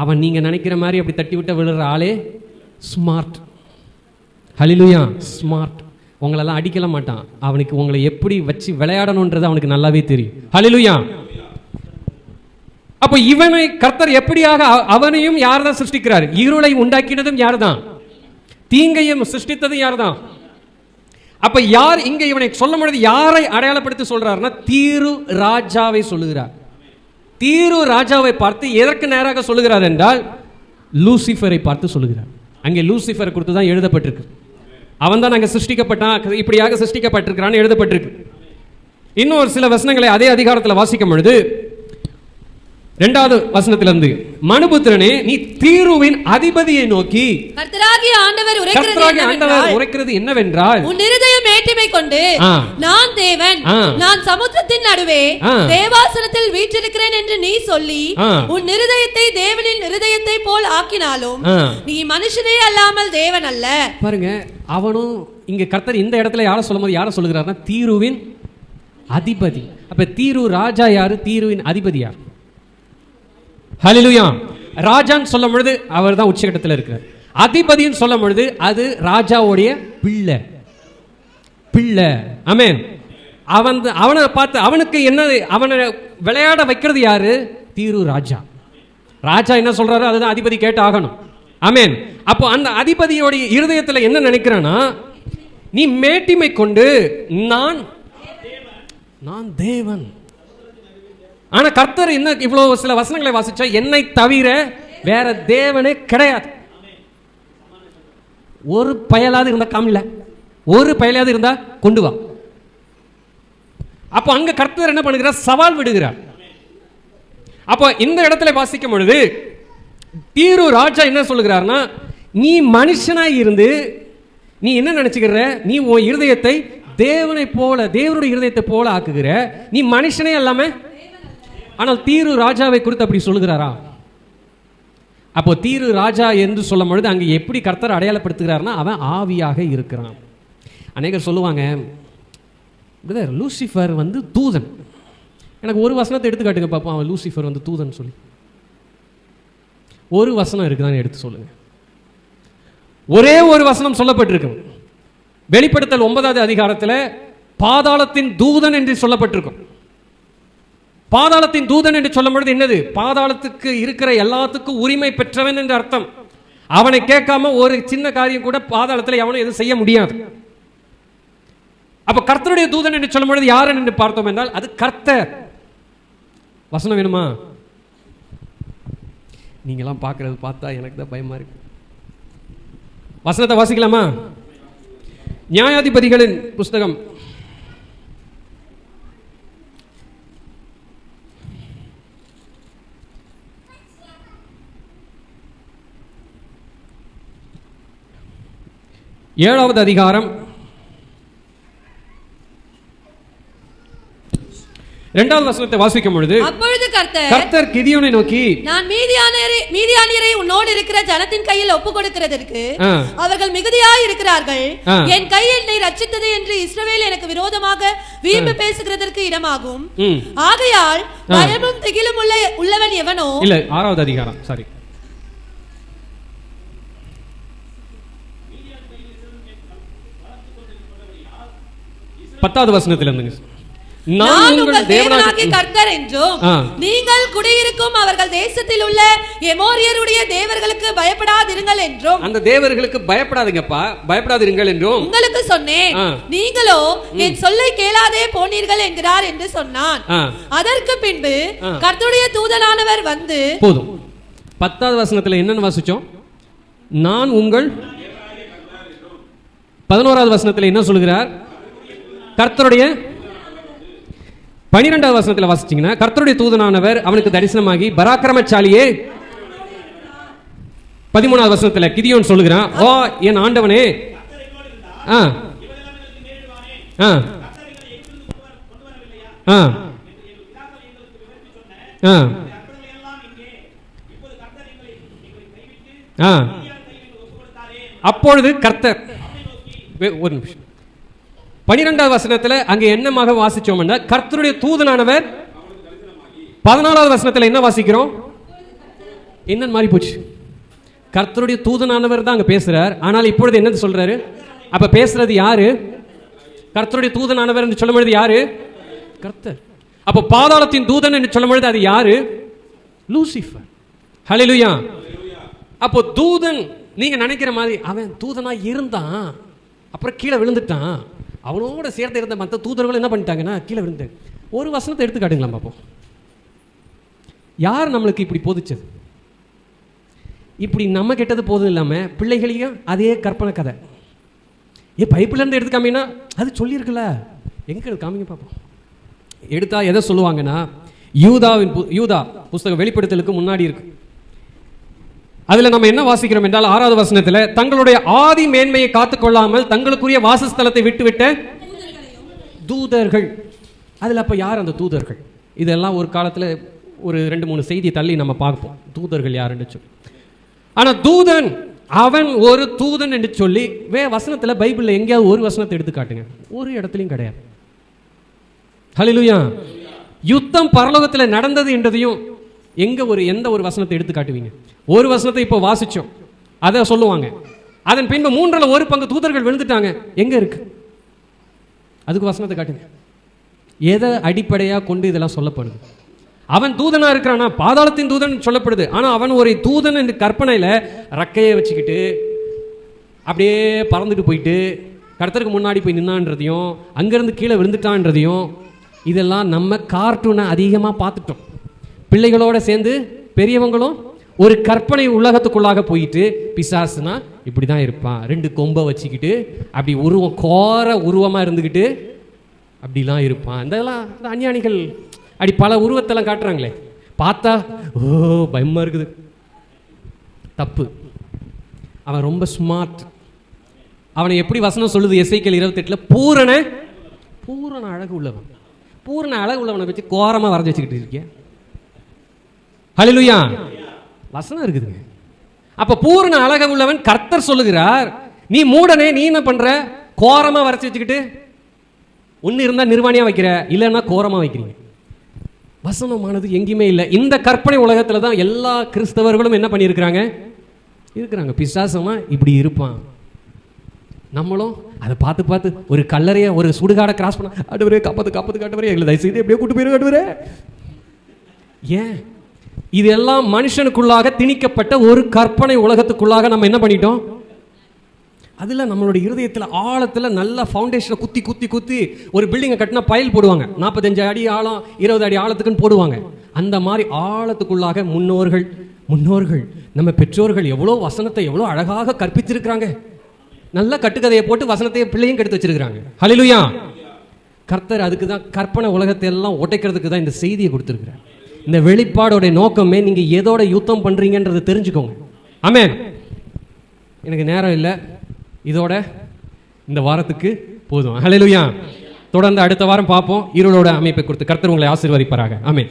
அவன் நீங்க நினைக்கிற மாதிரி அப்படி தட்டி விட்ட விழுற ஆளே ஸ்மார்ட். ஹல்லேலூயா, ஸ்மார்ட். உங்களெல்லாம் அடிக்கல மாட்டான், அவனுக்கு உங்களை எப்படி வச்சு விளையாடணுன்றது அவனுக்கு நல்லாவே தெரியும். ஹல்லேலூயா. அப்ப இவனை கர்த்தர் எப்படியாக, அவனையும் யார் தான் சிருஷ்டிக்கிறார்? இருளை உண்டாக்கினதும் யார் தான்? தீங்கையும் சிருஷ்டித்ததும் யார் தான்? அப்ப யார் இங்க இவனை சொல்லும் பொழுது யாரை அடையாளப்படுத்தி சொல்றாருன்னா, தீரு ராஜாவை சொல்லுகிறார். தீரு ராஜாவை பார்த்து எதற்கு நேராக சொல்லுகிறார் என்றால், லூசிஃபரை பார்த்து சொல்லுகிறார். அங்கே லூசிஃபர் குறித்து தான் எழுதப்பட்டிருக்கு. அவன் தான் அங்கே சிருஷ்டிக்கப்பட்டான், இப்படியாக சிருஷ்டிக்கப்பட்டிருக்கிறான்னு எழுதப்பட்டிருக்கு. இன்னும் ஒரு சில வசனங்களை அதே அதிகாரத்தில் வாசிக்கும் பொழுது 2வது வசனத்திலிருந்து, மனுபுத்திரனே நீ தீருவின் அதிபதியை நோக்கி, கர்த்தராகிய ஆண்டவர் உரைக்கிறது என்னவென்றால், உன் இருதயம் மேட்டிமை கொண்டு நான் தேவன், நான் சமுத்திரத்தின் நடுவே தேவாசனத்தில் வீற்றிருக்கிறேன் என்று நீ சொல்லி உன் இருதயத்தை தேவனின் இருதயத்தை போல் ஆக்கினாலும் நீ மனுஷனே அல்லாமல் தேவன் அல்ல. பாருங்க, அவனும் இங்க கர்த்தர் இந்த இடத்துல யாரை சொல்லும் போது யாரை சொல்லுகிறார்னா, தீருவின் அதிபதி. அப்ப தீரு ராஜா யாரு? தீருவின் அதிபதி யார்? ஹல்லேலூயா. ராஜான்னு சொல்லும் பொழுது அவர் தான் உச்சகட்டத்தில் இருக்கிறார். அதிபதின்னு சொல்லும் பொழுது அது ராஜாவுடைய பிள்ளை. பிள்ளை, ஆமென். அவனை பார்த்து அவனுக்கு என்ன, அவனை விளையாட வைக்கிறது யாரு? தீரு ராஜா. ராஜா என்ன சொல்றாரு அதுதான் அதிபதி கேட்டு ஆகணும். ஆமென். அப்போ அந்த அதிபதியோடைய இருதயத்தில் என்ன நினைக்கிறானா, நீ மேட்டிமை கொண்டு நான் தேவன். ஆனா கர்த்தர் என்ன இவ்வளவு சில வசனங்களை வாசிச்சா, என்னை தவிர வேற தேவனே கிடையாது. ஒரு பயலாவது இருந்தா காமில்ல, ஒரு பயலாவது இருந்தா கொண்டு வா. அப்போ அங்க கர்த்தர் என்ன பண்ணுகிறார்? சவால் விடுகிறார். அப்போ இந்த இடத்துல வாசிக்கும் பொழுது தீரு ராஜா என்ன சொல்லுகிறார்னா, நீ மனுஷனாய் இருந்து நீ என்ன நினைச்சுக்கிற, நீ உன் இருதயத்தை தேவனை போல, தேவனுடைய இருதயத்தை போல ஆக்குகிற, நீ மனுஷனே எல்லாமே. ஆனால் தீரு ராஜாவை குறித்து அப்படி சொல்லுகிறாரா? அப்போ தீரு ராஜா என்று சொல்லும் பொழுது அங்கே எப்படி கர்த்தர் அடையாளப்படுத்துகிறார்னா, அவன் ஆவியாக இருக்கிறான். அநேகர் சொல்லுவாங்க, பிரதர் லூசிஃபர் வந்து தூதன். எனக்கு ஒரு வசனத்தை எடுத்துக்காட்டுங்க பார்ப்போம், அவன் லூசிஃபர் வந்து தூதன் சொல்லி. ஒரு வசனம் இருக்குதான்னு எடுத்து சொல்லுங்க. ஒரே ஒரு வசனம் சொல்லப்பட்டிருக்கு. வெளிப்படுத்தல் 9வது அதிகாரத்தில் பாதாளத்தின் தூதன் என்று சொல்லப்பட்டிருக்கும். பாதாளத்தின் தூதன் என்று சொல்லும் பொழுது என்னது? பாதாளத்துக்கு இருக்கிற எல்லாத்துக்கும் உரிமை பெற்றவன் என்று அர்த்தம். அவனை கேட்காம ஒரு சின்ன காரியம் கூட பாதாளத்தில் எவனும் எதுவும் செய்ய முடியாது. அப்ப கர்த்தருடைய தூதன் என்று சொல்லும் பொழுது யார் என்று பார்த்தோம் என்றால் அது கர்த்தர். வசனம் வேணுமா? நீங்களாம் பார்க்கறது பார்த்தா எனக்கு தான் பயமா இருக்கு. வசனத்தை வாசிக்கலாமா? நியாயாதிபதிகளின் புஸ்தகம் 7வது அதிகாரம் இரண்டாவது வசனத்தை வாசிக்கும் பொழுது அப்பொழுது கர்த்தர் கிதியோனை நோக்கி, நான் மீதியானியரை உன்னோடு இருக்கிற ஜனத்தின் கையில் ஒப்பு கொடுக்கிறதற்கு அவர்கள் மிகுதியாய் இருக்கிறார்கள். என் கை என்னை ரட்சித்தது என்று இஸ்ரவேல் எனக்கு விரோதமாக வீம்பு பேசுகிறதற்கு இடமாகும். ஆகையால் பயமும் திகிலும் உள்ளவன் எவனோ. இல்ல, 6வது அதிகாரம், சாரி, பத்தாவது வசனத்துல இருந்துங்க. நான் உங்கள் தேவனாகிய கர்த்தர் என்றும் நீங்கள் குடியிருக்கும் அவர்கள் தேசத்தில் உள்ள எமோரியருடைய தேவர்களுக்கு பயப்படாதிருங்கள் என்றும். அந்த தேவர்களுக்கு பயப்படாதீங்கப்பா, பயப்படாதிருங்கள் என்றும் உங்களுக்கு சொன்னேன். நீங்களோ என் சொல்லை கேளாதே போனீர்கள் என்கிறார் என்று சொன்னான். அதற்கு பின்பு கர்த்தருடைய தூதனானவர் வந்து, போதும். 10வது வசனத்துல என்னன்னு வாசிச்சோம்? நான் உங்கள். 11வது வசனத்துல என்ன சொல்கிறார்? கர்த்தருடைய. 12வது வசனத்துல வாசிச்சீங்கன்னா, கர்த்தருடைய தூதனானவர் அவனுக்கு தரிசனமாகி, பராக்கிரமசாலியே. 13வது வசனத்துல கிதியோன் சொல்லுகிறான், ஓ என் ஆண்டவனே, அப்பொழுது கர்த்தர். ஒரு நிமிஷம். 12வது வசனத்துல அங்க என்னமாக வாசிச்சோம்னா, கர்த்தருடைய தூதனானவர். 14வது வசனத்துல என்ன வாசிக்கிறோம்? என்ன மாறி போச்சு? கர்த்தருடைய தூதனானவர் தான் அங்க பேசுறார். ஆனால் இப்பொழுது என்ன சொல்றாரு? அப்ப பேசுறது யாரு? கர்த்தருடைய தூதனானவர் என்று சொல்லும் பொழுது யாரு? கர்த்தர். அப்ப பாதாளத்தின் தூதன் என்று சொல்லும் பொழுது அது யாரு? லூசிஃபர். ஹல்லேலூயா. அப்போ தூதன், நீங்க நினைக்கிற மாதிரி அவன் தூதனா இருந்தான், அப்புறம் கீழே விழுந்துட்டான், அவனோட சேர்த்து இருந்த மற்ற தூதர்கள் என்ன பண்ணிட்டாங்கன்னா கீழே விழுந்து. ஒரு வசனத்தை எடுத்து காட்டுங்களா பார்ப்போம். யார் நம்மளுக்கு இப்படி போதிச்சது? இப்படி நம்ம கெட்டது போதும் இல்லாமல் பிள்ளைகளையும் அதே கற்பனை கதை. பைபிள்லேருந்து எடுத்து காமிங்கன்னா அது சொல்லியிருக்குல்ல, எங்கே எடுத்து காமிங்க பார்ப்போம். எடுத்தா எதை சொல்லுவாங்கன்னா, யூதா புஸ்தகம் வெளிப்படுத்தலுக்கு முன்னாடி இருக்கு. அதுல நம்ம என்ன வாசிக்கிறோம் என்றால், 6வது வசனத்துல தங்களுடைய ஆதி மேன்மையை காத்துக்கொள்ளாமல் தங்களுக்குரிய வாசஸ்தலத்தை விட்டுவிட்ட தூதர்கள். அதுல அப்ப யார் அந்த தூதர்கள்? இதெல்லாம் ஒரு காலத்துல ஒரு 2-3 செய்தி தள்ளி நம்ம பார்ப்போம், தூதர்கள் யாருன்னு சொல்லி. ஆனா தூதன், அவன் ஒரு தூதன் என்று சொல்லி வசனத்துல பைபிள்ல எங்கேயாவது ஒரு வசனத்தை எடுத்து காட்டுங்க. ஒரு இடத்துலையும் கிடையாது. ஹல்லேலூயா. யுத்தம் பரலோகத்துல நடந்தது என்றதையும் எந்த ஒரு வசனத்தை எடுத்து காட்டுவீங்க? ஒரு வசனத்தை இப்போ வாசிச்சோம், அதை சொல்லுவாங்க. அதன் பின்பு 3ல் 1 பங்கு தூதர்கள் விழுந்துட்டாங்க, எங்க இருக்கு? அதுக்கு வசனத்தை காட்டுங்க. எதை அடிப்படையா கொண்டு இதெல்லாம் சொல்லப்படுது? அவன் தூதனா இருக்கிறானா? பாதாளத்தின் தூதன் சொல்லப்படுது. ஆனா அவன் ஒரு தூதன் என்று கற்பனையில ரக்கையை வச்சுக்கிட்டு அப்படியே பறந்துட்டு போயிட்டு கர்த்தருக்கு முன்னாடி போய் நின்னான்றதையும் அங்கிருந்து கீழே விழுந்துட்டான்றதையும் இதெல்லாம் நம்ம கார்ட்டூனை அதிகமா பார்த்துட்டோம். பிள்ளைகளோட சேர்ந்து பெரியவங்களும் ஒரு கற்பனை உலகத்துக்குள்ளாக போயிட்டு, பிசாசுனா இப்படிதான் இருப்பான், 2 கொம்பை வச்சுக்கிட்டு அப்படி உருவம் கோர உருவமா இருந்துக்கிட்டு அப்படிலாம் இருப்பான். இதெல்லாம் அஞ்ஞானிகள் அப்படி பல உருவத்தெல்லாம் காட்டுறாங்களே, பார்த்தா ஓ பயமா இருக்குது. தப்பு. அவன் ரொம்ப ஸ்மார்ட். அவனை எப்படி வசனம் சொல்லுது? எசேக்கியேல் 28 பூரண அழகு உள்ளவன். பூரண அழகு உள்ளவனை வச்சு கோரமா வரைஞ்சி வச்சுக்கிட்டு இருக்கேன். ஹல்லேலூயா. வசனம் இருக்குதுங்க. அப்ப பூரண அழகு உள்ளவன் கர்த்தர் சொல்லுகிறார். நீ மூடனே, நீ என்ன பண்ற? கோரமா வரைச்சி வச்சுக்கிட்டு ஒன்னு இருந்தா நிர்வாணியா வைக்கிற, இல்லைன்னா கோரமா வைக்கிறீங்க. வசனமானது எங்கேயுமே இல்லை. இந்த கற்பனை உலகத்துல தான் எல்லா கிறிஸ்தவர்களும் என்ன பண்ணியிருக்கிறாங்க இருக்கிறாங்க. பிசாசமா இப்படி இருப்பான். நம்மளும் அதை பார்த்து ஒரு கல்லறைய ஒரு சுடுகாடை கிராஸ் பண்ண, ஆண்டவரே காப்பாத்து காட்டவரே, எங்களை தயவு செய்து எப்படியோ கூட்டு போயிரு ஆண்டவரே. ஏன்? இதெல்லாம் மனுஷனுக்குள்ளாக திணிக்கப்பட்ட ஒரு கற்பனை உலகத்துக்குள்ளாக நம்ம என்ன பண்ணிட்டோம்? அதுல நம்மளுடைய இருதயத்தில் ஆழத்துல நல்ல ஃபவுண்டேஷனை குத்தி ஒரு பில்டிங்கை கட்டினா பைல் போடுவாங்க. 45 அடி ஆழம், 20 அடி ஆழத்துக்குன்னு போடுவாங்க. அந்த மாதிரி ஆழத்துக்குள்ளாக முன்னோர்கள் நம்ம பெற்றோர்கள் எவ்வளோ வசனத்தை எவ்வளோ அழகாக கற்பித்திருக்கிறாங்க. நல்ல கட்டுக்கதையை போட்டு வசனத்தையே பிள்ளையும் கெடுத்து வச்சிருக்கிறாங்க. ஹல்லேலூயா. கர்த்தர் அதுக்கு தான் கற்பனை உலகத்தை எல்லாம் உடைக்கிறதுக்கு தான் இந்த செய்தியை கொடுத்துருக்கிறார். இந்த வெளிப்பாடோட நோக்கமே நீங்க எதோட யுத்தம் பண்றீங்கன்றதை தெரிஞ்சுக்கோங்க. ஆமென். எனக்கு நேரம் இல்லை, இதோட இந்த வாரத்துக்கு போதும். ஹல்லேலூயா. தொடர்ந்து அடுத்த வாரம் பார்ப்போம். இருளோட அமைப்பை கொடுத்து கர்த்தர் உங்களை ஆசீர்வதிப்பாராக. ஆமென்.